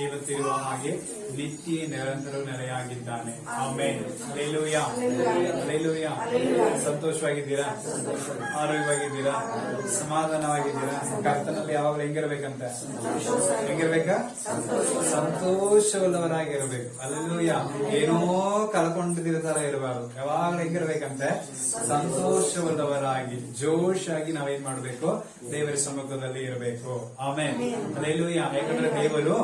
ಇವತ್ತಿರುವ ಹಾಗೆ ನಿತ್ಯ ನಿರಂತರ ನೆಲೆಯಾಗಿದ್ದಾನೆ. ಆಮೆನ್. Hallelujah, hallelujah. ಸಂತೋಷವಾಗಿದ್ದೀರಾ? ಆರೋಗ್ಯವಾಗಿದ್ದೀರಾ? ಸಮಾಧಾನವಾಗಿದ್ದೀರಾ? ಕರ್ತನಲ್ಲಿ ಯಾವಾಗಲೂ ಹೆಂಗಿರ್ಬೇಕಂತ? ಹೆಂಗಿರ್ಬೇಕ? ಸಂತೋಷವುಳ್ಳವರಾಗಿರ್ಬೇಕು. ಹಲ್ಲೆಲೂಯಾ. ಏನೋ ಕಳ್ಕೊಂಡಿದ್ದ ತರ ಇರಬಾರ್ದು. ಯಾವಾಗಲೂ ಹೆಂಗಿರ್ಬೇಕಂತೆ? ಸಂತೋಷವುಳ್ಳವರಾಗಿ ಜೋಶಾಗಿ ನಾವೇನ್ ಮಾಡ್ಬೇಕು? ದೇವರ ಸಮ್ಮುಖದಲ್ಲಿ ಇರಬೇಕು. ಆಮೇಲೆ ಹಲ್ಲೆಲೂಯಾ. ಯಾಕಂದ್ರೆ ದೇವರು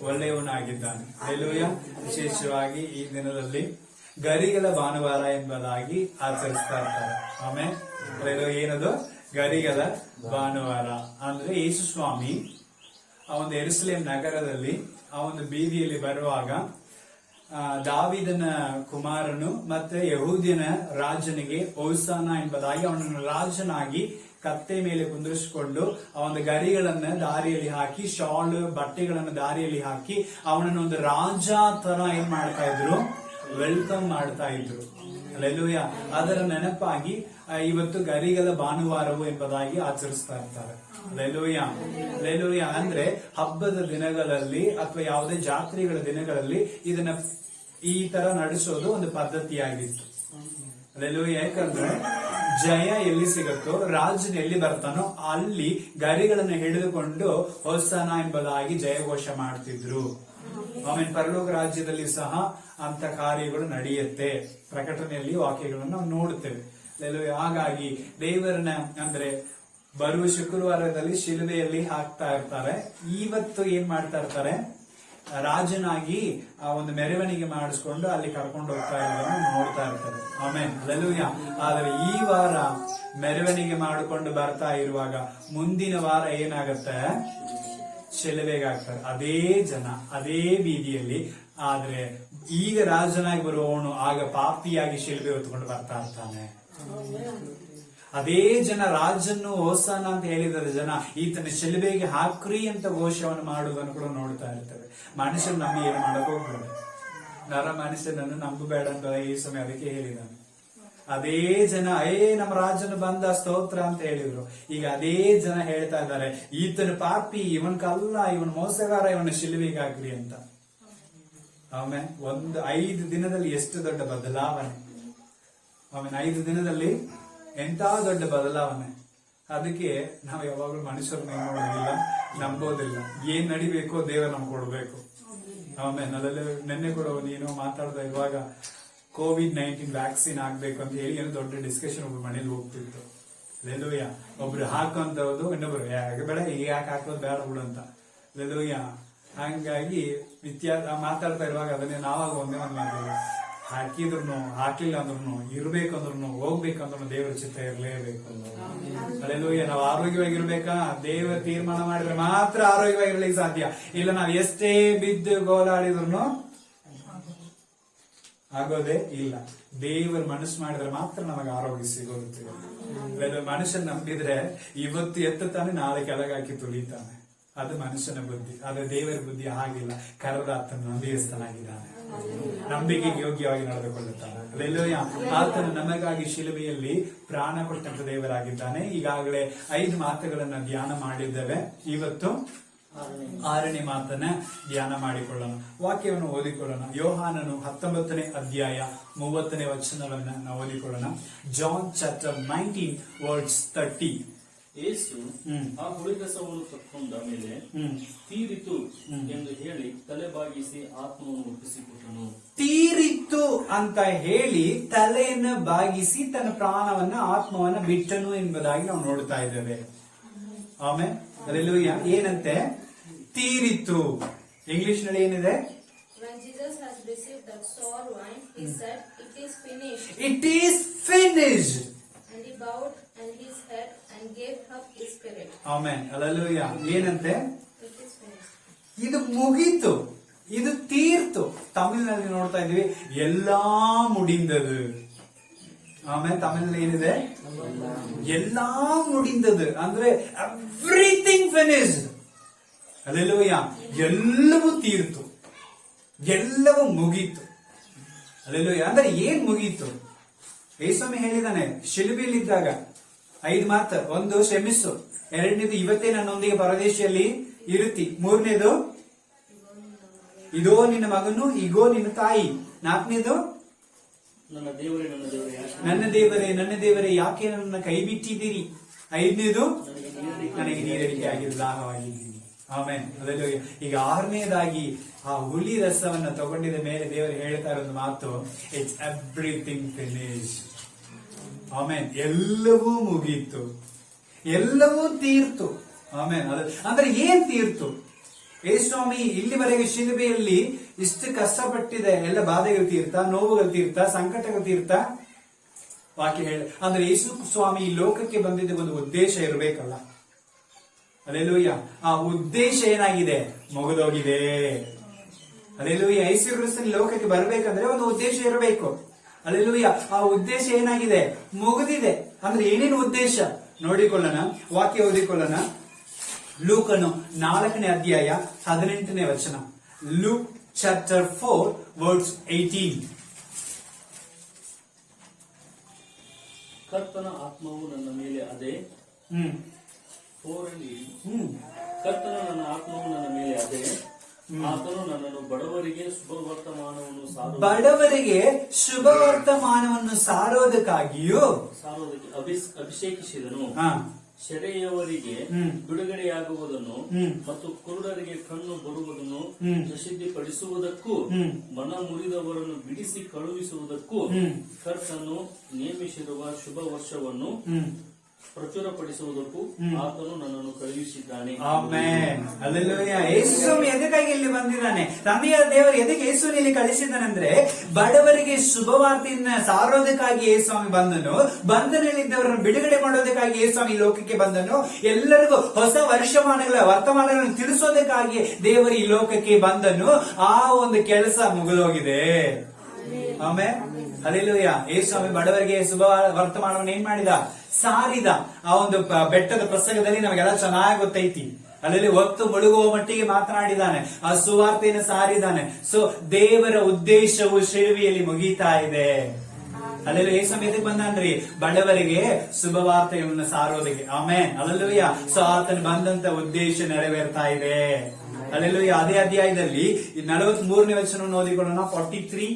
ಒಳ್ಳೆಯವನಾಗಿದ್ದಾನೆ. ಹಲ್ಲೆಲೂಯಾ. ವಿಶೇಷವಾಗಿ ಈ ದಿನದಲ್ಲಿ ಗರಿಗಳ ಭಾನುವಾರ ಎಂಬುದಾಗಿ ಆಚರಿಸ್ತಾ ಇರ್ತಾರೆ. ಆಮೇಲೆ ಏನದು? ಗರಿಗಳ ಭಾನುವಾರ ಅಂದ್ರೆ ಯೇಸು ಸ್ವಾಮಿ ಆ ಒಂದು ಯೆರೂಸಲೇಮ್ ನಗರದಲ್ಲಿ ಆ ಒಂದು ಬೀದಿಯಲ್ಲಿ ಬರುವಾಗ ದಾವೀದನ ಕುಮಾರನು ಮತ್ತೆ ಯಹೂದ್ಯನ ರಾಜನಿಗೆ ಹೋಸನ್ನ ಎಂಬುದಾಗಿ ಅವನನ್ನು ರಾಜನಾಗಿ ಕತ್ತೆ ಮೇಲೆ ಕುಂದಿರಿಸಿಕೊಂಡು ಆ ಒಂದು ಗರಿಗಳನ್ನ ದಾರಿಯಲ್ಲಿ ಹಾಕಿ, ಶಾಲ್ ಬಟ್ಟೆಗಳನ್ನು ದಾರಿಯಲ್ಲಿ ಹಾಕಿ ಅವನನ್ನು ಒಂದು ರಾಜ ತರ ಏನ್ ಮಾಡ್ತಾ ಇದ್ರು? ವೆಲ್ಕಮ್ ಮಾಡ್ತಾ ಇದ್ರು. ಹಲ್ಲೆಲೂಯಾ. ಅದರ ನೆನಪಾಗಿ ಇವತ್ತು ಗರಿಗಳ ಭಾನುವಾರವು ಎಂಬುದಾಗಿ ಆಚರಿಸ್ತಾ ಇರ್ತಾರೆ. Hallelujah, hallelujah. ಅಂದ್ರೆ ಹಬ್ಬದ ದಿನಗಳಲ್ಲಿ ಅಥವಾ ಯಾವುದೇ ಜಾತ್ರೆಗಳ ದಿನಗಳಲ್ಲಿ ಇದನ್ನ ಈ ತರ ನಡೆಸೋದು ಒಂದು ಪದ್ಧತಿಯಾಗಿತ್ತು. ಹಲ್ಲೆಲೂಯಾ. ಯಾಕಂದ್ರೆ ಜಯ ಎಲ್ಲಿ ಸಿಗುತ್ತೋ, ರಾಜನ ಎಲ್ಲಿ ಬರ್ತಾನೋ ಅಲ್ಲಿ ಗರಿಗಳನ್ನು ಹಿಡಿದುಕೊಂಡು ಹೋಸನ್ನ ಎಂಬುದಾಗಿ ಜಯಘೋಷ ಮಾಡ್ತಿದ್ರು. ಆಮೇಲೆ ಪರಲೋಕ ರಾಜ್ಯದಲ್ಲಿ ಸಹ ಅಂತ ಕಾರ್ಯಗಳು ನಡೆಯುತ್ತೆ. ಪ್ರಕಟಣೆಯಲ್ಲಿ ವಾಕ್ಯಗಳನ್ನು ನಾವು ನೋಡುತ್ತೇವೆ. ಹಾಗಾಗಿ ದೇವರನ್ನ ಅಂದ್ರೆ ಬರುವ ಶುಕ್ರವಾರದಲ್ಲಿ ಶಿಲುಬೆಯಲ್ಲಿ ಹಾಕ್ತಾ ಇರ್ತಾರೆ. ಇವತ್ತು ಏನ್ ಮಾಡ್ತಾ ಇರ್ತಾರೆ? ರಾಜನಾಗಿ ಆ ಒಂದು ಮೆರವಣಿಗೆ ಮಾಡಿಸ್ಕೊಂಡು ಅಲ್ಲಿ ಕರ್ಕೊಂಡು ಹೋಗ್ತಾ ಇರೋದನ್ನು ನೋಡ್ತಾ ಇರ್ತಾರೆ. ಆಮೇಲೆ ಹಲ್ಲೆಲೂಯಾ. ಆದ್ರೆ ಈ ವಾರ ಮೆರವಣಿಗೆ ಮಾಡಿಕೊಂಡು ಬರ್ತಾ ಇರುವಾಗ ಮುಂದಿನ ವಾರ ಏನಾಗತ್ತೆ? ಶಿಲುಬೆಗಾಗ್ತಾರೆ. ಅದೇ ಜನ ಅದೇ ಬೀದಿಯಲ್ಲಿ. ಆದ್ರೆ ಈಗ ರಾಜನಾಗಿ ಬರುವವನು ಆಗ ಪಾಪಿಯಾಗಿ ಶಿಲುಬೆ ಹೊತ್ಕೊಂಡು ಬರ್ತಾ ಇರ್ತಾನೆ. ಅದೇ ಜನ ರಾಜನ್ನು ಹೋಸನ್ನ ಅಂತ ಹೇಳಿದರೆ ಜನ ಈತನ ಶಿಲುಬೆಗೆ ಹಾಕ್ರಿ ಅಂತ ಘೋಷವನ್ನು ಮಾಡುವುದನ್ನು ಕೂಡ ನೋಡ್ತಾ ಇರ್ತೇವೆ. ಮನುಷ್ಯನು ನಮಗೆ ಏನು ಮಾಡಕ್ ಹೋಗ್ಬೇಡ, ನರ ಮನುಷ್ಯನನ್ನು ನಂಬಬೇಡ ಅಂತ ಈ ಸಮಯ ಅದಕ್ಕೆ ಹೇಳಿದಾನೆ. ಅದೇ ಜನ ನಮ್ಮ ರಾಜನು ಬಂದ ಸ್ತೋತ್ರ ಅಂತ ಹೇಳಿದ್ರು. ಈಗ ಅದೇ ಜನ ಹೇಳ್ತಾ ಇದ್ದಾರೆ ಈತನ ಪಾಪಿ, ಇವನ್ ಕಲ್ಲ, ಇವನ್ ಮೋಸಗಾರ, ಇವನ ಶಿಲುಬೆಗೆ ಹಾಕ್ರಿ ಅಂತ. ಆಮೇಲೆ 5 ದಿನದಲ್ಲಿ ಎಷ್ಟು ದೊಡ್ಡ ಬದಲಾವಣೆ! ಆಮೇಲೆ 5 ದಿನದಲ್ಲಿ ಎಂತ ದೊಡ್ಡ ಬದಲಾವಣೆ! ಅದಕ್ಕೆ ನಾವು ಯಾವಾಗಲೂ ಮನುಷ್ಯರನ್ನ ನೋಡೋದಿಲ್ಲ, ನಂಬೋದಿಲ್ಲ. ಏನ್ ನಡಿಬೇಕೋ ದೇವರು ನಮ್ಗೆ ಕೊಡ್ಬೇಕು. ಆಮೇಲೆ ಅದರಲ್ಲಿ ನಿನ್ನೆ ಕೂಡ ನೀನು ಮಾತಾಡ್ದ ಇವಾಗ COVID-19 ವ್ಯಾಕ್ಸಿನ್ ಆಗ್ಬೇಕು ಅಂತ ಹೇಳಿ ಏನೋ ದೊಡ್ಡ ಡಿಸ್ಕಷನ್ ಒಬ್ರು ಮನೇಲಿ ಹೋಗ್ತಿತ್ತು. ಲೆಲೂಯಾ. ಒಬ್ರು ಹಾಕುವಂತದ್ದು, ಇನ್ನೊಬ್ರು ಬೇಡ ಈಗ ಯಾಕೆ ಹಾಕೋದು ಬೇಡ ಬಿಡು ಅಂತ. ಲೆಲೂಯಾ. ಹಂಗಾಗಿ ಮಾತಾಡ್ತಾ ಇರುವಾಗ ಅದನ್ನೇ ನಾವಾಗ ಒಂದೇ ಒಂದು ಮಾಡಿದ್ವಿ. ಹಾಕಿದ್ರು ಹಾಕ್ಲಿಲ್ಲ ಅಂದ್ರೂ ಇರ್ಬೇಕಂದ್ರು ಹೋಗ್ಬೇಕಂದ್ರು ದೇವರ ಚಿತ್ತ ಇರಲೇಬೇಕು. ಹಲ್ಲೆಲೂಯಾ. ನಾವು ಆರೋಗ್ಯವಾಗಿರ್ಬೇಕಾ? ದೇವರ ತೀರ್ಮಾನ ಮಾಡಿದ್ರೆ ಮಾತ್ರ ಆರೋಗ್ಯವಾಗಿರ್ಲಿಕ್ಕೆ ಸಾಧ್ಯ. ಇಲ್ಲ ನಾವ್ ಎಷ್ಟೇ ಬಿದ್ದು ಗೋಲಾಡಿದ್ರು ಆಗೋದೇ ಇಲ್ಲ. ದೇವರ ಮನಸ್ಸು ಮಾಡಿದ್ರೆ ಮಾತ್ರ ನಮಗೆ ಆರೋಗ್ಯ ಸಿಗೋದು. ಮನುಷ್ಯನ್ ನಂಬಿದ್ರೆ ಇವತ್ತು ಎತ್ತಾನೆ, ನಾಳೆ ಕೆಳಗಾಕಿ ತುಳಿತಾನೆ. ಅದು ಮನುಷ್ಯನ ಬುದ್ಧಿ. ಆದ್ರೆ ದೇವರ ಬುದ್ಧಿ ಹಾಗಿಲ್ಲ. ಕರೆದ ಆತನ ನಂಬಿಗಸ್ತನಾಗಿದ್ದಾನೆ, ನಂಬಿಕೆಗೆ ಯೋಗ್ಯವಾಗಿ ನಡೆದುಕೊಳ್ಳುತ್ತಾನೆ. ಹಲ್ಲೆಲೂಯಾ. ಆತನು ನಮಗಾಗಿ ಶಿಲುಬೆಯಲ್ಲಿ ಪ್ರಾಣ ಕೊಟ್ಟಂತ ದೇವರಾಗಿದ್ದಾನೆ. ಈಗಾಗಲೇ 5 ಮಾತುಗಳನ್ನ ಧ್ಯಾನ ಮಾಡಿದ್ದೇವೆ. ಇವತ್ತು 6ನೇ ಮಾತನ್ನ ಧ್ಯಾನ ಮಾಡಿಕೊಳ್ಳೋಣ. ವಾಕ್ಯವನ್ನು ಓದಿಕೊಳ್ಳೋಣ. ಯೋಹಾನನು 19ನೇ ಅಧ್ಯಾಯ 30ನೇ ವಚನವನ್ನ ನಾವು ಓದಿಕೊಳ್ಳೋಣ. John chapter 19 words 30. ಯೇಸು ಆ ಹುಳಿಕಸವನ್ನು ತಕ್ಕೊಂಡ ಮೇಲೆ ತೀರಿತು ಎಂದು ಹೇಳಿ ತಲೆ ಬಾಗಿಸಿ ಆತ್ಮವನ್ನು ಒಪ್ಪಿಸಿಕೊಟ್ಟನು. ತೀರಿತು ಅಂತ ಹೇಳಿ ತಲೆಯನ್ನು ಬಾಗಿಸಿ ತನ್ನ ಪ್ರಾಣವನ್ನ ಆತ್ಮವನ್ನ ಬಿಟ್ಟನು ಎಂಬುದಾಗಿ ನಾವು ನೋಡ್ತಾ ಇದ್ದೇವೆ. ಆಮೇಲೆ ಹಲ್ಲೆಲೂಯಾ. ಏನಂತೆ? ತೀರಿತು. ಇಂಗ್ಲಿಷ್ ನಲ್ಲಿ ಏನಿದೆ? When Jesus has received the sour wine, he said, "It is finished." It is finished. And he bowed and his head and gave up his spirit. Amen. Hallelujah. ಏನಂತೆ? It is finished. ಇದು ಮುಗೀತು, ಇದು ತೀರ್ತು. ತಮಿಳಿನಲ್ಲಿ ನೋಡ್ತಾ ಇದೀವಿ, ಎಲ್ಲಾ ಮುಡಿಂದದು. ಆಮೇಲೆ ತಮಿಳಿನಲ್ಲಿ ಏನಿದೆ? ಎಲ್ಲಾ ಮುಡಿಂದದು ಅಂದ್ರೆ ಎವ್ರಿಥಿಂಗ್ ಫಿನಿಶ್ಡ್. ಹಲ್ಲೆಲೂಯಾ. ಎಲ್ಲವೂ ತೀರ್ತು, ಎಲ್ಲವೂ ಮುಗೀತು. ಹಲ್ಲೆಲೂಯಾ. ಅಂದ್ರೆ ಏನ್ ಮುಗೀತು? ಯೇಸುಸ್ವಾಮಿ ಹೇಳಿದಾನೆ ಶಿಲುಬೆಯಲ್ಲಿದ್ದಾಗ 5 ಮಾತು. 1, ಕ್ಷಮಿಸು. 2ನೇದು, ಇವತ್ತೇ ನನ್ನೊಂದಿಗೆ ಪರದೇಶಿಯಲ್ಲಿ ಇರುತ್ತಿ. 3ನೇದು, ಇದೋ ನಿನ್ನ ಮಗನು, ಈಗೋ ನಿನ್ನ ತಾಯಿ. 4ನೇದು, ನನ್ನ ದೇವರೇ ನನ್ನ ದೇವರೇ ಯಾಕೆ ನನ್ನ ದೇವರೇ ನನ್ನ ದೇವರೇ ಯಾಕೆ ನನ್ನ ಕೈ ಬಿಟ್ಟಿದ್ದೀರಿ. 5ನೇದು, ನನಗೆ ನೀರಡಿಕೆ ಆಗಿದ್ದು ದಾಹವಾಗಿದ್ದೀನಿ. ಆಮೇನ್. ಅದರಲ್ಲಿ ಈಗ 6ನೇದಾಗಿ ಆ ಹುಳಿ ರಸವನ್ನ ತಗೊಂಡಿದ ಮೇಲೆ ದೇವರು ಹೇಳ್ತಾ ಇರೋ ಒಂದು ಮಾತು, ಇಟ್ಸ್ ಎವ್ರಿಥಿಂಗ್ ಫಿನಿಶ್. ಆಮೇನ್. ಎಲ್ಲವೂ ಮುಗೀತು, ಎಲ್ಲವೂ ತೀರ್ತು. ಆಮೇನ್. ಅಂದ್ರೆ ಏನ್ ತೀರ್ತು? ಯೇಸುಸ್ವಾಮಿ ಇಲ್ಲಿವರೆಗೆ ಶಿಲುಬೆಯಲ್ಲಿ ಇಷ್ಟು ಕಷ್ಟಪಟ್ಟಿದೆ, ಎಲ್ಲ ಬಾಧೆಗಳು ತೀರ್ತಾ, ನೋವುಗಳು ತೀರ್ತಾ, ಸಂಕಟಗಳು ತೀರ್ತಾ. ವಾಕ್ಯ ಹೇಳ ಅಂದ್ರೆ ಯೇಸು ಸ್ವಾಮಿ ಈ ಲೋಕಕ್ಕೆ ಬಂದಿದ್ದ ಒಂದು ಉದ್ದೇಶ ಇರಬೇಕಲ್ಲ. ಅಲ್ಲೆಲೂಯ್ಯ. ಆ ಉದ್ದೇಶ ಏನಾಗಿದೆ? ಮುಗಿದೋಗಿದೆ. ಅಲ್ಲೆಲೂಯ್ಯ. ಯೇಸು ಕ್ರಿಸ್ತನ ಲೋಕಕ್ಕೆ ಬರಬೇಕಂದ್ರೆ ಒಂದು ಉದ್ದೇಶ ಇರಬೇಕು. ಅಲ್ಲೆಲೂಯ್ಯ. ಆ ಉದ್ದೇಶ ಏನಾಗಿದೆ? ಮುಗಿದಿದೆ. ಅಂದ್ರೆ ಏನೇನು ಉದ್ದೇಶ ನೋಡಿಕೊಳ್ಳೋಣ, ವಾಕ್ಯ ಓದಿಕೊಳ್ಳೋಣ. ಲೂಕನು 4ನೇ ಅಧ್ಯಾಯ 18ನೇ ವಚನ. Luke chapter 4 verse 18. ಕರ್ತನ ಆತ್ಮವು ನನ್ನ ಮೇಲೆ ಅದೇ. 4 and 18. ಕರ್ತನ ನನ್ನ ಆತ್ಮವು ನನ್ನ ಮೇಲೆ ಅದೇ. ಆತನು ನನ್ನನ್ನು ಬಡವರಿಗೆ ಶುಭ ವರ್ತಮಾನವನ್ನು ಸಾರೋದಕ್ಕಾಗಿಯೂ ಅಭಿಷೇಕಿಸಿದನು. ಸೆರೆಯವರಿಗೆ ಬಿಡುಗಡೆಯಾಗುವುದನ್ನು ಮತ್ತು ಕುರುಡರಿಗೆ ಕಣ್ಣು ಬರುವುದನ್ನು ಪ್ರಸಿದ್ಧಿಪಡಿಸುವುದಕ್ಕೂ ಮನ ಮುರಿದವರನ್ನು ಬಿಡಿಸಿ ಕಳುಹಿಸುವುದಕ್ಕೂ ಕರ್ತನು ನೇಮಿಸಿರುವ ಶುಭ ವರ್ಷವನ್ನು ಪ್ರಚುರಪಡಿಸುವುದಕ್ಕೂ ಆತನು ನನ್ನನ್ನು ಕಳುಹಿಸಿದ್ದಾನೆ. ಆಮೆನ್. ಹಲ್ಲೆಲೂಯಾ. ಯೇಸು ಎದಕ್ಕಾಗಿ ಇಲ್ಲಿ ಬಂದಿದ್ದಾನೆ? ತಂದೆಯ ದೇವರು ಎದಕ್ಕೆ ಯೇಸುವನ್ನು ಇಲ್ಲಿ ಕಳಿಸಿದ್ದಾನೆಂದ್ರೆ ಬಡವರಿಗೆ ಶುಭವಾರ್ತೆಯನ್ನ ಸಾರೋದಕ್ಕಾಗಿ ಯೇಸುಸ್ವಾಮಿ ಬಂದನು. ಬಂಧನದಲ್ಲಿದ್ದವರನ್ನು ಬಿಡುಗಡೆ ಮಾಡೋದಕ್ಕಾಗಿ ಯೇಸುಸ್ವಾಮಿ ಲೋಕಕ್ಕೆ ಬಂದನು. ಎಲ್ಲರಿಗೂ ಹೊಸ ವರ್ತಮಾನಗಳನ್ನು ತಿಳಿಸೋದಕ್ಕಾಗಿ ದೇವರು ಈ ಲೋಕಕ್ಕೆ ಬಂದನು. ಆ ಒಂದು ಕೆಲಸ ಮುಗಿದೋಗಿದೆ. ಆಮೆನ್. ಹಲ್ಲೆಲೂಯಾ. ಯೇಸುಸ್ವಾಮಿ ಬಡವರಿಗೆ ಶುಭ ವರ್ತಮಾನವನ್ನು ಏನ್ ಮಾಡಿದ? ಸಾರಿದ. ಆ ಒಂದು ಬೆಟ್ಟದ ಪ್ರಸಂಗದಲ್ಲಿ ನಮಗೆಲ್ಲ ಚೆನ್ನಾಗಿ ಗೊತ್ತೈತಿ. ಅಲ್ಲಿ ಹೊತ್ತು ಮುಳುಗುವ ಮಟ್ಟಿಗೆ ಮಾತನಾಡಿದ್ದಾನೆ, ಆ ಸುವಾರ್ತೆಯನ್ನು ಸಾರಿದ್ದಾನೆ. ಸೊ ದೇವರ ಉದ್ದೇಶವು ಶಿಲುಬೆಯಲ್ಲಿ ಮುಗೀತಾ ಇದೆ. ಅಲ್ಲೆಲ್ಲ ಯೇಸುಸ್ವಾಮಿ ಎದಕ್ಕೆ ಬಂದನ್ರಿ? ಬಡವರಿಗೆ ಶುಭವಾರ್ತೆಯನ್ನು ಸಾರೋದಕ್ಕೆ. ಆಮೇನ್. ಅಲ್ಲೆಲ್ಲೂಯ್ಯ. ಸೊ ಆತನು ಬಂದಂತ ಉದ್ದೇಶ ನೆರವೇರ್ತಾ ಇದೆ. ಅಲ್ಲೆಲ್ಲೂಯ್ಯ. ಅದೇ ಅಧ್ಯಾಯದಲ್ಲಿ 43ನೇ ವಚನವನ್ನು ಓದಿಕೊಳ್ಳೋಣ. 43.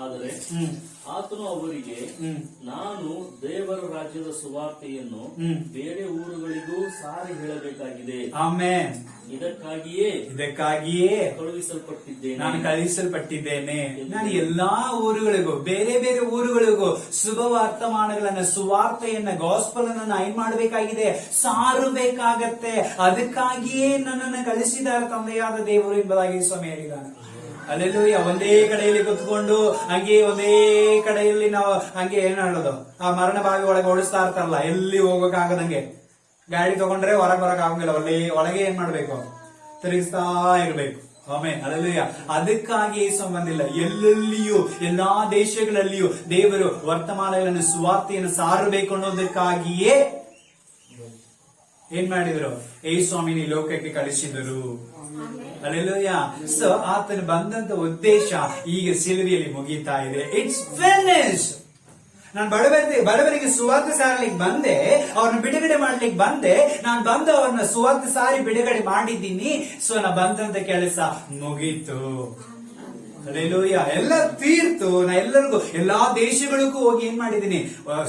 ಆದರೆ ಆತನು ಅವರಿಗೆ, ನಾನು ದೇವರ ರಾಜ್ಯದ ಸುವಾರ್ತೆಯನ್ನು ಬೇರೆ ಊರುಗಳಿಗೂ ಸಾರಿ ಹೇಳಬೇಕಾಗಿದೆ. ಆಮೆನ್. ಇದಕ್ಕಾಗಿಯೇ ಕಳುಹಿಸಲ್ಪಟ್ಟಿದ್ದೇನೆ. ನಾನು ಎಲ್ಲಾ ಊರುಗಳಿಗೂ, ಬೇರೆ ಬೇರೆ ಊರುಗಳಿಗೂ ಶುಭ ವರ್ತಮಾನಗಳನ್ನ, ಸುವಾರ್ತೆಯನ್ನ, ಗಾಸ್ಪಲ್ ಅನ್ನ ಏನ್ ಮಾಡಬೇಕಾಗಿದೆ? ಸಾರಬೇಕಾಗತ್ತೆ. ಅದಕ್ಕಾಗಿಯೇ ನನ್ನನ್ನು ಕಳಿಸಿದ್ದಾರೆ ತಂದೆಯಾದ ದೇವರು ಎಂಬುದಾಗಿ ಸ್ವಾಮಿ ಹೇಳಿದ್ದಾನೆ. ಅಲ್ಲೆಲ್ಲೂಯ್ಯ. ಒಂದೇ ಕಡೆಯಲ್ಲಿ ಕುತ್ಕೊಂಡು ಹಂಗೆ ಒಂದೇ ಕಡೆಯಲ್ಲಿ ನಾವು ಹಂಗೆ ಏನ್ ಹೇಳೋದು, ಆ ಮರಣ ಬಾವಿ ಒಳಗೆ ಓಡಿಸ್ತಾ ಇರ್ತಾರಲ್ಲ, ಎಲ್ಲಿ ಹೋಗಕ್ಕಾಗದಂಗೆ. ಗಾಡಿ ತಗೊಂಡ್ರೆ ಹೊರಗೆ ಬರಕ್ ಆಗಂಗಿಲ್ಲ, ಒಳಗೆ ಏನ್ ಮಾಡ್ಬೇಕು? ತಿರುಗಿಸ್ತಾ ಇರ್ಬೇಕು. ಆಮೇಲೆ ಅಲ್ಲೆಲ್ಲೂಯ್ಯ. ಅದಕ್ಕಾಗಿ ಸಂಬಂಧಿಲ್ಲ, ಎಲ್ಲೆಲ್ಲಿಯೂ ಎಲ್ಲಾ ದೇಶಗಳಲ್ಲಿಯೂ ದೇವರು ವರ್ತಮಾನಗಳನ್ನು, ಸುವಾರ್ತೆಯನ್ನು ಸಾರಬೇಕು ಅನ್ನೋದಕ್ಕಾಗಿಯೇ ಏನ್ ಮಾಡಿದ್ರು? ಯೇಸುಸ್ವಾಮಿನ ಈ ಲೋಕಕ್ಕೆ ಕಳಿಸಿದರು. ಹಲ್ಲೆಲೂಯಾ. ಸೊ ಆತನು ಬಂದಂತ ಉದ್ದೇಶ ಈಗ ಶಿಲುಬೆಯಲ್ಲಿ ಮುಗೀತಾ ಇದೆ. It's finish. ನಾನು ಬಡವರಿಗೆ ಸುವಾರ್ತೆ ಸಾರಲಿಕ್ಕೆ ಬಂದೆ, ಅವ್ರನ್ನ ಬಿಡುಗಡೆ ಮಾಡ್ಲಿಕ್ಕೆ ಬಂದೆ. ನಾನು ಬಂದು ಅವ್ರನ್ನ ಸುವಾರ್ತೆ ಸಾರಿ ಬಿಡುಗಡೆ ಮಾಡಿದ್ದೀನಿ. ಸೊ ನಾ ಬಂದಂತ ಕೆಲಸ ಮುಗೀತು. ಹಲ್ಲೆಲೂಯಾ. ಎಲ್ಲ ತೀರ್ತು. ನಾ ಎಲ್ಲರಿಗೂ, ಎಲ್ಲಾ ದೇಶಗಳಿಗೂ ಹೋಗಿ ಏನ್ ಮಾಡಿದ್ದೀನಿ?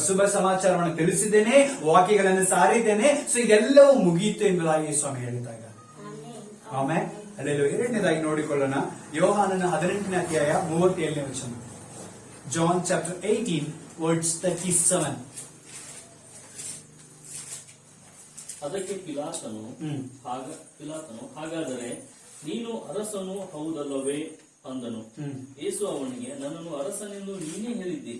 ಶುಭ ಸಮಾಚಾರವನ್ನು ತಿಳಿಸಿದ್ದೇನೆ, ವಾಕ್ಯಗಳನ್ನು ಸಾರಿದ್ದೇನೆ. ಸೊ ಇದೆಲ್ಲವೂ ಮುಗೀತು ಎಂಬುದಾಗಿ ಸ್ವಾಮಿ ಹೇಳ್ತಾ ಇದ್ದಾರೆ. ಆಮೇಲೆ ಅಲ್ಲೆಲ್ಲೂ 2ನೇದಾಗಿ ನೋಡಿಕೊಳ್ಳೋಣ. ಯೋಹಾನನ 18ನೇ ಅಧ್ಯಾಯ 37ನೇ ವಚನ. John chapter 18 verse 37. ಅದಕ್ಕೆ ಪಿಲಾತನು, ಹಾಗಾದರೆ ನೀನು ಅರಸನು ಹೌದಲ್ಲವೇ ಅಂದನು. ಯೇಸು ಅವನಿಗೆ, ನನ್ನನ್ನು ಅರಸನೆಂದು ನೀನೇ ಹೇಳಿದ್ದಿ.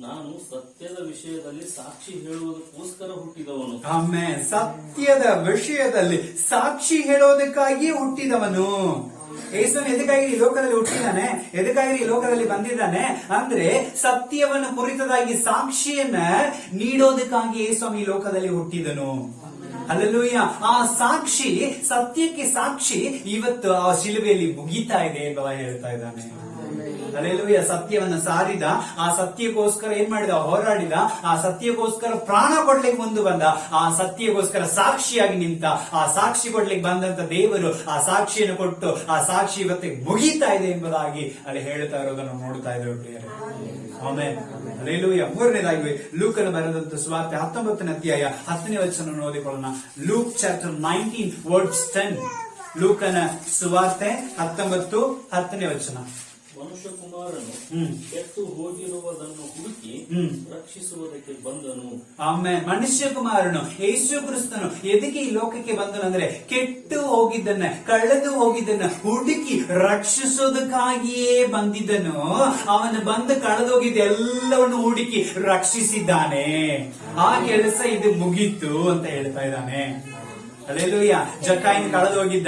ನಾನು ಸತ್ಯದ ವಿಷಯದಲ್ಲಿ ಸಾಕ್ಷಿ ಹೇಳುವುದಕ್ಕೋಸ್ಕರ ಹುಟ್ಟಿದವನು. ಆಮೆನ್. ಸತ್ಯದ ವಿಷಯದಲ್ಲಿ ಸಾಕ್ಷಿ ಹೇಳೋದಕ್ಕಾಗಿ ಹುಟ್ಟಿದವನು. ಯೇಸು ಎದಕ್ಕಾಗಿ ಈ ಲೋಕದಲ್ಲಿ ಹುಟ್ಟಿದ್ದಾನೆ? ಎದಕ್ಕಾಗಿ ಈ ಲೋಕದಲ್ಲಿ ಬಂದಿದ್ದಾನೆ ಅಂದ್ರೆ ಸತ್ಯವನ್ನು ಕುರಿತದಾಗಿ ಸಾಕ್ಷಿಯನ್ನ ನೀಡೋದಕ್ಕಾಗಿ ಯೇಸು ಈ ಲೋಕದಲ್ಲಿ ಹುಟ್ಟಿದನು. ಹಲ್ಲೆಲೂಯಾ. ಆ ಸಾಕ್ಷಿ, ಸತ್ಯಕ್ಕೆ ಸಾಕ್ಷಿ ಇವತ್ತು ಆ ಶಿಲುಬೆಯಲ್ಲಿ ಮುಗೀತಾ ಇದೆ ಎಂಬ ಹೇಳ್ತಾ ಇದ್ದಾನೆ. ಹಲ್ಲೆಲೂಯಾ. ಸತ್ಯವನ್ನ ಸಾರಿದ, ಆ ಸತ್ಯಕ್ಕೋಸ್ಕರ ಏನ್ ಮಾಡಿದ, ಹೋರಾಡಿದ, ಆ ಸತ್ಯಕ್ಕೋಸ್ಕರ ಪ್ರಾಣ ಕೊಡ್ಲಿಕ್ಕೆ ಮುಂದೆ ಬಂದ, ಆ ಸತ್ಯಕ್ಕೋಸ್ಕರ ಸಾಕ್ಷಿಯಾಗಿ ನಿಂತ, ಆ ಸಾಕ್ಷಿ ಕೊಡ್ಲಿಕ್ಕೆ ಬಂದಂತ ದೇವರು ಆ ಸಾಕ್ಷಿಯನ್ನು ಕೊಟ್ಟು ಆ ಸಾಕ್ಷಿ ಇವತ್ತಿಗೆ ಮುಗೀತಾ ಇದೆ ಎಂಬುದಾಗಿ ಅಲ್ಲಿ ಹೇಳ್ತಾ ಇರೋದನ್ನು ನೋಡ್ತಾ ಇದ್ದೇವೆ ಪ್ರಿಯರೇ. ಆಮೆನ್. ಹಲ್ಲೆಲೂಯಾ. ಮೂರನೇದಾಗಿ ಲೂಕನ ಬರೆದಂತ ಸುವಾರ್ತೆ 19ನೇ ಅಧ್ಯಾಯ 10ನೇ ವಚನ ಓದಿಕೊಳ್ಳೋಣ. Luke chapter 19 words 10. ಲೂಕನ ಸುವಾರ್ತೆ 19:10ನೇ ವಚನ. ಮನುಷ್ಯ ಕುಮಾರನು ಕೆಟ್ಟು ಹೋಗಿರುವುದನ್ನು ಹುಡುಕಿ ರಕ್ಷಿಸುವುದಕ್ಕೆ ಬಂದನು. ಆಮೇಲೆ ಮನುಷ್ಯ ಕುಮಾರನು ಯೇಸು ಕ್ರಿಸ್ತನು ಎದಕ್ಕೆ ಈ ಲೋಕಕ್ಕೆ ಬಂದನು ಅಂದ್ರೆ ಕೆಟ್ಟು ಹೋಗಿದ್ದನ್ನ, ಕಳೆದು ಹೋಗಿದ್ದನ್ನ ಹುಡುಕಿ ರಕ್ಷಿಸೋದಕ್ಕಾಗಿಯೇ ಬಂದಿದ್ದನು. ಅವನು ಬಂದು ಕಳೆದೋಗಿದ್ದ ಎಲ್ಲವನ್ನು ಹುಡುಕಿ ರಕ್ಷಿಸಿದ್ದಾನೆ. ಆ ಕೆಲಸ ಇದು ಮುಗೀತು ಅಂತ ಹೇಳ್ತಾ ಇದ್ದಾನೆ. ಹಲ್ಲೆಲೂಯಾ. ಜಕ್ಕಾಯನ ಕಳೆದೋಗಿದ್ದ,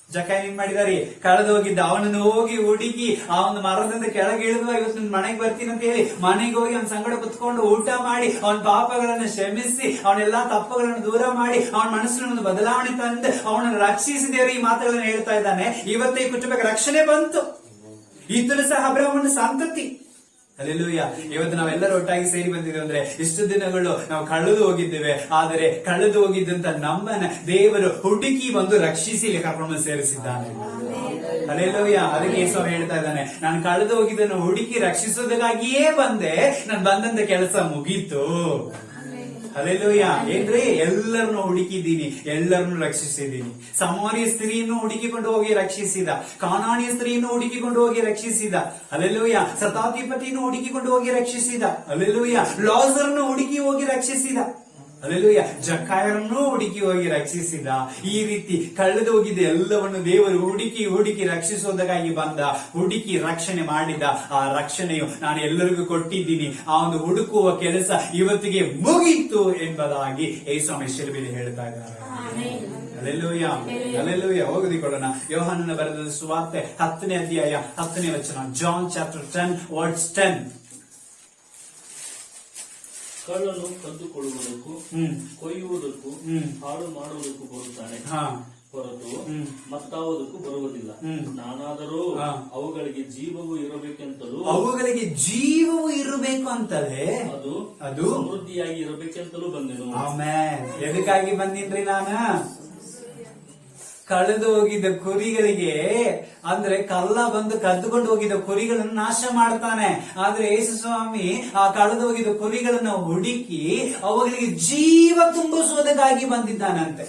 ಜಕ್ಕಾಯನ್ ಏನ್ ಮಾಡಿದಾರೆ, ಕಳೆದೋಗಿದ್ದ. ಅವನನ್ನು ಹೋಗಿ ಹುಡುಕಿ ಆ ಒಂದು ಮರದಿಂದ ಕೆಳಗೆ ಇಳಿದು ಇವತ್ತು ನನ್ನ ಮನೆಗೆ ಬರ್ತೀನಿ ಅಂತ ಹೇಳಿ ಮನೆಗೆ ಹೋಗಿ ಅವನ ಸಂಗಡ ಕುತ್ಕೊಂಡು ಊಟ ಮಾಡಿ ಅವನ ಪಾಪಗಳನ್ನು ಕ್ಷಮಿಸಿ ಅವನೆಲ್ಲಾ ತಪ್ಪುಗಳನ್ನು ದೂರ ಮಾಡಿ ಅವನ ಮನಸ್ಸಿನ ಬದಲಾವಣೆ ತಂದು ಅವನನ್ನು ರಕ್ಷಿಸಿದೇವರು ಈ ಮಾತುಗಳನ್ನು ಹೇಳ್ತಾ ಇದ್ದಾನೆ. ಇವತ್ತು ಈ ಕುಟುಂಬಕ್ಕೆ ರಕ್ಷಣೆ ಬಂತು. ಈತನು ಸಹ ಅಬ್ರಹಾಮನ ಸಂತತಿ. ಹಲ್ಲೆಲೂಯಾ. ಇವತ್ತು ನಾವೆಲ್ಲರೂ ಒಟ್ಟಾಗಿ ಸೇರಿ ಬಂದಿದ್ದೇವೆ ಅಂದ್ರೆ ಇಷ್ಟು ದಿನಗಳು ನಾವು ಕಳೆದು ಹೋಗಿದ್ದೇವೆ. ಆದರೆ ಕಳೆದು ಹೋಗಿದ್ದಂತ ನಮ್ಮನ್ನ ದೇವರು ಹುಡುಕಿ ಬಂದು ರಕ್ಷಿಸಿ ಕರ್ಕೊಂಡು ಸೇರಿಸಿದ್ದಾನೆ. ಹಲ್ಲೆಲೂಯಾ. ಅದಕ್ಕೆ ಯೇಸು ಹೇಳ್ತಾ ಇದ್ದಾನೆ, ನಾನು ಕಳೆದು ಹೋಗಿದ್ದನ್ನು ಹುಡುಕಿ ರಕ್ಷಿಸೋದಕ್ಕಾಗಿಯೇ ಬಂದೆ, ನಾನು ಬಂದಂತ ಕೆಲಸ ಮುಗೀತು. ಹಲ್ಲೆಲೂಯಾ. ಏನ್ರಿ, ಎಲ್ಲರನ್ನು ಹುಡುಕಿದ್ದೀನಿ, ಎಲ್ಲರನ್ನು ರಕ್ಷಿಸಿದ್ದೀನಿ. ಸಮಾರಿಯ ಸ್ತ್ರೀಯನ್ನು ಹುಡುಕಿಕೊಂಡು ಹೋಗಿ ರಕ್ಷಿಸಿದ, ಕಾನಾನಿಯ ಸ್ತ್ರೀಯನ್ನು ಹುಡುಕಿಕೊಂಡು ಹೋಗಿ ರಕ್ಷಿಸಿದ. ಹಲ್ಲೆಲೂಯಾ. ಶತಾಧಿಪತಿಯನ್ನು ಹುಡುಕಿಕೊಂಡು ಹೋಗಿ ರಕ್ಷಿಸಿದ. ಹಲ್ಲೆಲೂಯಾ. ಲಾಜರನ್ನು ಹುಡುಕಿ ಹೋಗಿ ರಕ್ಷಿಸಿದ. ಹಲ್ಲೆಲೂಯಾ. ಜಕ್ಕಾಯರನ್ನು ಹುಡುಕಿ ಹೋಗಿ ರಕ್ಷಿಸಿದ. ಈ ರೀತಿ ಕಳೆದು ಹೋಗಿದ್ದ ಎಲ್ಲವನ್ನು ದೇವರು ಹುಡುಕಿ ರಕ್ಷಿಸೋದಕ್ಕಾಗಿ ಬಂದ, ಹುಡುಕಿ ರಕ್ಷಣೆ ಮಾಡಿದ. ಆ ರಕ್ಷಣೆಯು ನಾನು ಎಲ್ಲರಿಗೂ ಕೊಟ್ಟಿದ್ದೀನಿ. ಆ ಒಂದು ಹುಡುಕುವ ಕೆಲಸ ಇವತ್ತಿಗೆ ಮುಗೀತು ಎಂಬುದಾಗಿ ಯೇಸು ಶಿಲುಬೆಯಲ್ಲಿ ಹೇಳ್ತಾ ಇದ್ದಾರೆ. ಹಲ್ಲೆಲೂಯಾ. ಹಲ್ಲೆಲೂಯಾ. ಓದಿಕೊಳ್ಳೋಣ. ಯೋಹಾನನ ಬರೆದ ಸುವಾರ್ತೆ 10ನೇ ಅಧ್ಯಾಯ 10ನೇ ವಚನ. John chapter 10 words 10. ಕಳ್ಳನು ಕದ್ದುಕೊಳ್ಳುವುದಕ್ಕೂ ಕೊಯ್ಯುವುದಕ್ಕೂ ಹಾಳು ಮಾಡುವುದಕ್ಕೂ ಬರುತ್ತಾನೆ ಹೊರತು ಮತ್ತಾವುದಕ್ಕೂ ಬರುವುದಿಲ್ಲ. ನಾನಾದರೂ ಅವುಗಳಿಗೆ ಜೀವವು ಇರಬೇಕೆಂತಲೂ, ಅವುಗಳಿಗೆ ಜೀವವು ಇರಬೇಕು ಅಂತಲೇ, ಅದು ಸಮೃದ್ಧಿಯಾಗಿ ಇರಬೇಕೆಂತಲೂ ಬಂದೆನು. ಆಮೆನ್. ಎದಕ್ಕಾಗಿ ಬಂದಿನ್ರಿ ನಾನು? ಕಳೆದು ಹೋಗಿದ್ದ ಕುರಿಗಳಿಗೆ, ಅಂದ್ರೆ ಕಳ್ಳ ಬಂದು ಕದ್ದುಕೊಂಡು ಹೋಗಿದ್ದ ಕುರಿಗಳನ್ನು ನಾಶ ಮಾಡ್ತಾನೆ. ಆದ್ರೆ ಯೇಸು ಸ್ವಾಮಿ ಆ ಕಳೆದು ಹೋಗಿದ್ದ ಕುರಿಗಳನ್ನು ಹುಡುಕಿ ಅವುಗಳಿಗೆ ಜೀವ ತುಂಬಿಸುವುದಕ್ಕಾಗಿ ಬಂದಿದ್ದಾನಂತೆ.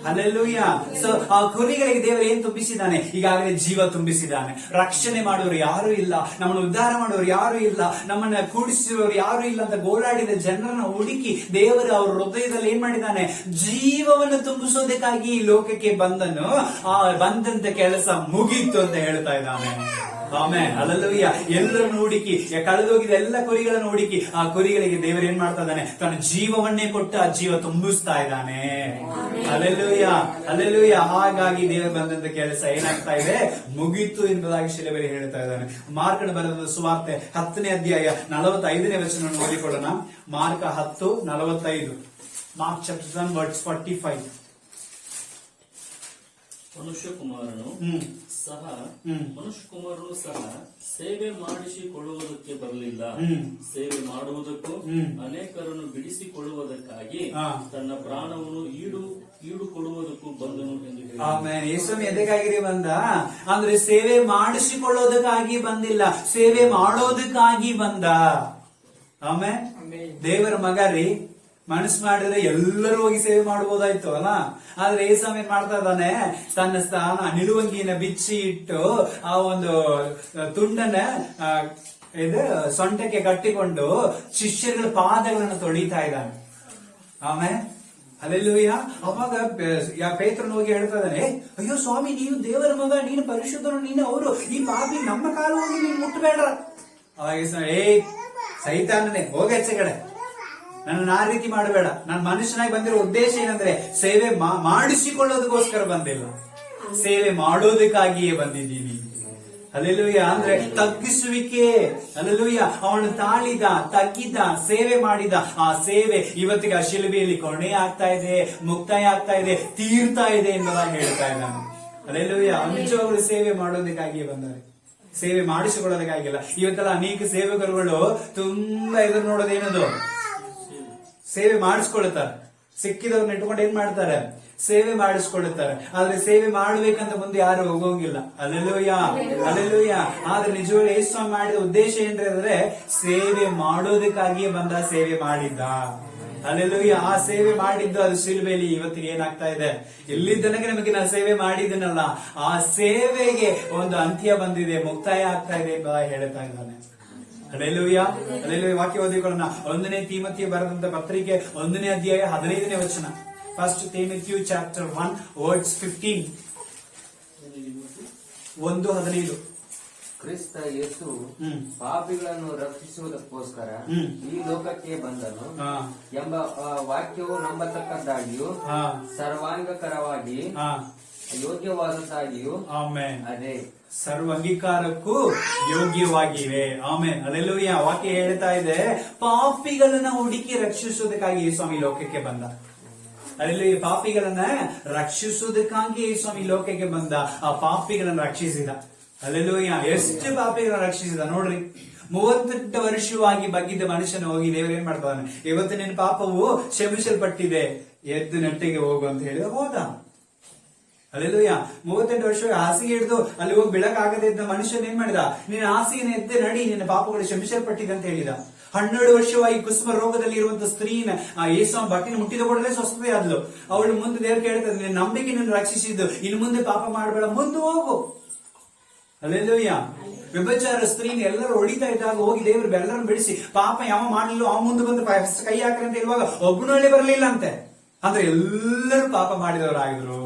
ಹಲ್ಲೆಲೂಯಾ. ಸೊ ಆ ಕುರಿಗಳಿಗೆ ದೇವರು ಏನ್ ತುಂಬಿಸಿದ್ದಾನೆ? ಈಗಾಗಲೇ ಜೀವ ತುಂಬಿಸಿದ್ದಾನೆ. ರಕ್ಷಣೆ ಮಾಡುವವರು ಯಾರು ಇಲ್ಲ, ನಮ್ಮನ್ನು ಉದ್ಧಾರ ಮಾಡುವವರು ಯಾರು ಇಲ್ಲ, ನಮ್ಮನ್ನ ಕೂಡಿಸುವವರು ಯಾರು ಇಲ್ಲ ಅಂತ ಗೋಳಾಡಿದ ಜನರನ್ನು ಹುಡುಕಿ ದೇವರು ಅವರ ಹೃದಯದಲ್ಲಿ ಏನ್ ಮಾಡಿದ್ದಾನೆ? ಜೀವವನ್ನು ತುಂಬಿಸೋದಕ್ಕಾಗಿ ಈ ಲೋಕಕ್ಕೆ ಬಂದನು. ಆ ಬಂದಂತ ಕೆಲಸ ಮುಗೀತು ಅಂತ ಹೇಳ್ತಾ ಇದ್ದಾನೆ. ಆಮೆನ್. ಹಲ್ಲೆಲೂಯಾ. ಎಲ್ಲರನ್ನು ಹುಡುಕಿ, ಕಳೆದೋಗಿದ ಎಲ್ಲ ಕುರಿಗಳನ್ನು ಹುಡುಕಿ ಆ ಕುರಿಗಳಿಗೆ ದೇವರು ಏನ್ ಮಾಡ್ತಾ ಇದ್ದಾನೆ? ತನ್ನ ಜೀವವನ್ನೇ ಕೊಟ್ಟು ಆ ಜೀವ ತುಂಬಿಸ್ತಾ ಇದ್ದಾನೆ. ಹಲ್ಲೆಲೂಯಾ. ಹಲ್ಲೆಲೂಯಾ. ಹಾಗಾಗಿ ದೇವರು ಬಂದಂತ ಕೆಲಸ ಏನಾಗ್ತಾ ಇದೆ? ಮುಗೀತು ಎಂಬುದಾಗಿ ಶಿಲುಬೆಯಲ್ಲಿ ಹೇಳ್ತಾ ಇದ್ದಾನೆ. ಮಾರ್ಕನ ಬರೆದ ಸುವಾರ್ತೆ 10ನೇ ಅಧ್ಯಾಯ 45ನೇ ವಚನವನ್ನು ಓದಿಕೊಳ್ಳೋಣ. ಮಾರ್ಕ 10:45. Mark chapter 1 words 45. ಮನುಷ್ಯ ಕುಮಾರನು ಸಹ ಸೇವೆ ಮಾಡಿಸಿಕೊಳ್ಳುವುದಕ್ಕೆ ಬರಲಿಲ್ಲ, ಸೇವೆ ಮಾಡುವುದಕ್ಕೂ ಅನೇಕರನ್ನು ಬಿಡಿಸಿಕೊಳ್ಳುವುದಕ್ಕಾಗಿ ತನ್ನ ಪ್ರಾಣವನ್ನು ಈಡು ಕೊಡುವುದಕ್ಕೂ ಬಂದನು ಎಂದು ಹೇಳಿ. ಆಮೆನ್. ಯೇಸು ಎದಕ್ಕಾಗಿ ಬಂದ ಅಂದ್ರೆ ಸೇವೆ ಮಾಡಿಸಿಕೊಳ್ಳೋದಕ್ಕಾಗಿ ಬಂದಿಲ್ಲ, ಸೇವೆ ಮಾಡೋದಕ್ಕಾಗಿ ಬಂದ. ಆಮೆನ್. ದೇವರ ಮಗ ರೀ, ಮನಸ್ಸು ಮಾಡಿದ್ರೆ ಎಲ್ಲರೂ ಹೋಗಿ ಸೇವೆ ಮಾಡಬಹುದಾಯ್ತು ಅಲ್ಲ. ಆದ್ರೆ ಯೇಸು ಏನ್ ಮಾಡ್ತಾ ಇದ್ದಾನೆ? ತನ್ನ ಸ್ಥಾನ ನಿಲುವಂಗಿನ ಬಿಚ್ಚಿ ಇಟ್ಟು ಆ ಒಂದು ತುಂಡನ್ನ ಸೊಂಟಕ್ಕೆ ಕಟ್ಟಿಕೊಂಡು ಶಿಷ್ಯರುಗಳ ಪಾದಗಳನ್ನು ತೊಳಿತಾ ಇದ್ದಾನೆ. ಆಮೇಲೆ ಹಲ್ಲೆಲೂಯಾ. ಅವಾಗ ಪೇತ್ರನು ಹೋಗಿ ಹೇಳ್ತಾ ಇದ್ದಾನೆ, ಅಯ್ಯೋ ಸ್ವಾಮಿ, ನೀನು ದೇವರ ಮಗ, ನೀನು ಪರಿಶುದ್ಧನು, ನೀನು ಅವರು, ಈ ಪಾಪಿ ನಮ್ಮ ಕಾಲು ಹೋಗಿ ನೀನು ಮುಟ್ಟಬೇಡ. ಅವಾಗ ಸೈತಾನನೇ ಹೋಗಿ ಹೆಚ್ಚೆ ಕಡೆ, ನನ್ನ ಆ ರೀತಿ ಮಾಡಬೇಡ. ನಾನು ಮನುಷ್ಯನಾಗಿ ಬಂದಿರೋ ಉದ್ದೇಶ ಏನಂದ್ರೆ ಸೇವೆ ಮಾಡಿಸಿಕೊಳ್ಳೋದಕ್ಕೋಸ್ಕರ ಬಂದಿಲ್ಲ, ಸೇವೆ ಮಾಡೋದಕ್ಕಾಗಿಯೇ ಬಂದಿದ್ದೀನಿ. ಹಲ್ಲೆಲೂಯಾ. ಅಂದ್ರೆ ತಗ್ಗಿಸುವಿಕೆ. ಹಲ್ಲೆಲೂಯಾ. ಅವನು ತಾಳಿದ, ತಗ್ಗಿದ್ದ, ಸೇವೆ ಮಾಡಿದ. ಆ ಸೇವೆ ಇವತ್ತಿಗೆ ಆ ಶಿಲುಬೆಯಲ್ಲಿ ಕೊನೆ ಆಗ್ತಾ ಇದೆ, ಮುಕ್ತಾಯ ಆಗ್ತಾ ಇದೆ, ತೀರ್ತಾ ಇದೆ ಎಂಬುದಾಗಿ ಹೇಳ್ತಾ ಇದ್ದಾನೆ. ಹಲ್ಲೆಲೂಯಾ. ನಿಜವಾಗ್ಲೂ ಸೇವೆ ಮಾಡೋದಕ್ಕಾಗಿಯೇ ಬಂದಾರೆ. ಸೇವೆ ಮಾಡಿಸಿಕೊಳ್ಳೋದಕ್ಕಾಗಿಲ್ಲ. ಇವತ್ತೆಲ್ಲ ಅನೇಕ ಸೇವಕರುಗಳು ತುಂಬಾ ಎದುರು ನೋಡೋದೇನದು, ಸೇವೆ ಮಾಡಿಸ್ಕೊಳ್ತಾರೆ. ಸಿಕ್ಕಿದವ್ರನ್ನ ಇಟ್ಕೊಂಡು ಏನ್ ಮಾಡ್ತಾರೆ, ಸೇವೆ ಮಾಡಿಸ್ಕೊಳ್ಳುತ್ತಾರೆ. ಆದ್ರೆ ಸೇವೆ ಮಾಡ್ಬೇಕಂತ ಮುಂದೆ ಯಾರು ಹೋಗೋಂಗಿಲ್ಲ. Alleluia, alleluia. ಆದ್ರೆ ನಿಜವಾಗ್ಲೂ ಯೇಸು ಮಾಡಿದ ಉದ್ದೇಶ ಏನ್ರೆ, ಸೇವೆ ಮಾಡೋದಕ್ಕಾಗಿಯೇ ಬಂದ, ಸೇವೆ ಮಾಡಿದ್ದ. ಅಲ್ಲೆಲ್ಲೂಯ್ಯ. ಆ ಸೇವೆ ಮಾಡಿದ್ದು ಅದು ಶಿಲುಬೆಯಲ್ಲಿ ಇವತ್ತಿಗೆ ಏನಾಗ್ತಾ ಇದೆ, ಇಲ್ಲಿ ತನಕ ನಮಗೆ ನಾವು ಸೇವೆ ಮಾಡಿದನಲ್ಲ, ಆ ಸೇವೆಗೆ ಒಂದು ಅಂತ್ಯ ಬಂದಿದೆ, ಮುಕ್ತಾಯ ಆಗ್ತಾ ಇದೆ ಎಂಬ ಹೇಳ್ತಾ ಇದ್ದಾನೆ. Alleluia, alleluia. ವಾಕ್ಯ ಓದಿಕೊಳ್ಳೋಣ. 1ನೇ ತಿಮೋಥೆಯ ಬರೆದಂತ ಪತ್ರಿಕೆ 1ನೇ ಅಧ್ಯಾಯ 15ನೇ ವಚನ. ಫಸ್ಟ್ ತಿಮೋಥೆಯು ಚಾಪ್ಟರ್ 1 ವರ್ಡ್ಸ್ 15. 1:15. ಕ್ರಿಸ್ತ ಯೇಸು ಪಾಪಿಗಳನ್ನು ರಕ್ಷಿಸುವುದಕ್ಕೋಸ್ಕರ ಈ ಲೋಕಕ್ಕೆ ಬಂದನು ಎಂಬ ವಾಕ್ಯವು ನಂಬತಕ್ಕದ್ದಾಗಿಯೂ ಸರ್ವಾಂಗಕರವಾಗಿ ಯೋಗ್ಯವಾದದ್ದಾಗಿಯೂ ಅದೇ ಸರ್ವ ಅಂಗೀಕಾರಕ್ಕೂ ಯೋಗ್ಯವಾಗಿವೆ. ಆಮೇನ್, ಅಲ್ಲೆಲ್ಲೂಯ್ಯ. ವಾಕ್ಯ ಹೇಳ್ತಾ ಇದೆ, ಪಾಪಿಗಳನ್ನ ಹುಡುಕಿ ರಕ್ಷಿಸುವುದಕ್ಕಾಗಿ ಸ್ವಾಮಿ ಲೋಕಕ್ಕೆ ಬಂದ. ಅಲ್ಲಿ ಪಾಪಿಗಳನ್ನ ರಕ್ಷಿಸುವುದಕ್ಕಾಗಿ ಸ್ವಾಮಿ ಲೋಕಕ್ಕೆ ಬಂದ. ಆ ಪಾಪಿಗಳನ್ನ ರಕ್ಷಿಸಿದ. ಅಲ್ಲೆಲ್ಲೂಯ್ಯ. ಎಷ್ಟು ಪಾಪಿಗಳನ್ನ ರಕ್ಷಿಸಿದ ನೋಡ್ರಿ. 38 ವರ್ಷವಾಗಿ ಬಗ್ಗಿದ್ದ ಮನುಷ್ಯನ ಹೋಗಿ ದೇವರು ಏನ್ ಮಾಡ್ತಾನೆ, ಇವತ್ತು ನಿನ್ನ ಪಾಪವು ಕ್ಷಮಿಸಲ್ಪಟ್ಟಿದೆ, ಎದ್ದು ನೆಟ್ಟಿಗೆ ಹೋಗು ಅಂತ ಹೇಳಿದ, ಹೋದ. ಅಲ್ಲೆಲ್ಲೂಯ್ಯ. 38 ವರ್ಷ ಹಾಸಿಗೆ ಹಿಡಿದು ಅಲ್ಲಿ ಹೋಗಿ ಬೆಳಕಾಗದೇ ಇದ್ದ ಮನುಷ್ಯನ ಏನ್ ಮಾಡಿದ, ನಿನ್ನ ಹಾಸಿಗೆನ ಎದ್ದೆ ನಡಿ, ನಿನ್ನ ಪಾಪಗಳು ಕ್ಷಮಿಸಲ್ಪಟ್ಟಿದೆ ಅಂತ ಹೇಳಿದ. 12 ವರ್ಷವಾಗಿ ಕುಸುಮ ರೋಗದಲ್ಲಿ ಇರುವಂತ ಸ್ತ್ರೀನ ಯೇಸು ಬಟ್ಟೆನ ಮುಟ್ಟಿದ ಕೂಡಲೇ ಸ್ವಸ್ಥತೆ ಆದ್ಲು. ಅವಳು ಮುಂದೆ ದೇವ್ರು ಕೇಳ್ತದೆ, ನಿನ್ನ ನಂಬಿಕೆ ನಿನ್ನ ರಕ್ಷಿಸಿದ್ದು, ಇನ್ನು ಮುಂದೆ ಪಾಪ ಮಾಡಬೇಡ, ಮುಂದೆ ಹೋಗು. ಅಲ್ಲೆಲ್ಲೂಯ್ಯ. ವ್ಯಭಿಚಾರ ಸ್ತ್ರೀನ ಎಲ್ಲರೂ ಹೊಡಿತಾ ಇದ್ದಾಗ ಹೋಗಿ ದೇವರು ಎಲ್ಲರನ್ನು ಬಿಡಿಸಿ, ಪಾಪ ಯಾವ ಮಾಡಲಿಲ್ಲ ಅವ ಮುಂದೆ ಬಂದು ಕೈ ಹಾಕ್ರಿ ಅಂತ ಹೇಳುವಾಗ ಒಬ್ಬನಳ್ಳಿ ಬರಲಿಲ್ಲ ಅಂತೆ. ಅಂದ್ರೆ ಎಲ್ಲರೂ ಪಾಪ ಮಾಡಿದವರಾಗಿದ್ರು.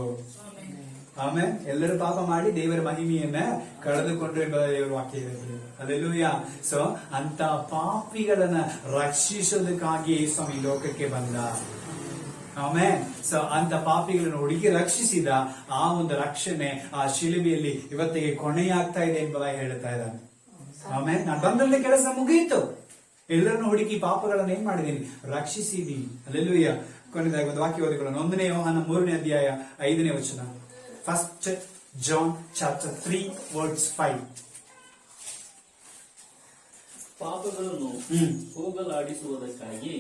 ಆಮೇಲೆ ಎಲ್ಲರೂ ಪಾಪ ಮಾಡಿ ದೇವರ ಮಹಿಮೆಯನ್ನ ಕಳೆದುಕೊಂಡ್ರೆ ಎಂಬ ದೇವರ ವಾಕ್ಯ ಇದೆ. ಅಲ್ಲೆಲ್ಲೂಯ್ಯ. ಸೊ ಅಂತ ಪಾಪಿಗಳನ್ನ ರಕ್ಷಿಸೋದಕ್ಕಾಗಿ ಸ್ವಾಮಿ ಲೋಕಕ್ಕೆ ಬಂದ. ಆಮೇಲೆ ಸೊ ಅಂತ ಪಾಪಿಗಳನ್ನು ಹುಡುಕಿ ರಕ್ಷಿಸಿದ. ಆ ಒಂದು ರಕ್ಷಣೆ ಆ ಶಿಲುಬೆಯಲ್ಲಿ ಇವತ್ತಿಗೆ ಕೊನೆಯಾಗ್ತಾ ಇದೆ ಎಂಬುದಾಗಿ ಹೇಳ್ತಾ ಇದ್ದಾನೆ. ಆಮೇಲೆ ನಾನು ಬಂದಲ್ಲಿ ಕೆಲಸ ಮುಗಿಯಿತು, ಎಲ್ಲರನ್ನು ಹುಡುಕಿ ಪಾಪಗಳನ್ನು ಏನ್ ಮಾಡಿದೀನಿ, ರಕ್ಷಿಸಿದೀನಿ. ಅಲ್ಲೆಲ್ಲೂಯ್ಯ. ಕೊನೆಯದಾಗಿ ಒಂದು ವಾಕ್ಯ ಓದಿಕೊಳ್ಳೋಣ. 1ನೇ ಯೋಹಾನ 3ನೇ ಅಧ್ಯಾಯ 5ನೇ ವಚನ. First John chapter 3 words 5. ಪಾಪಗಳನ್ನು ಹೋಗಲಾಡಿಸುವುದಕ್ಕಾಗಿ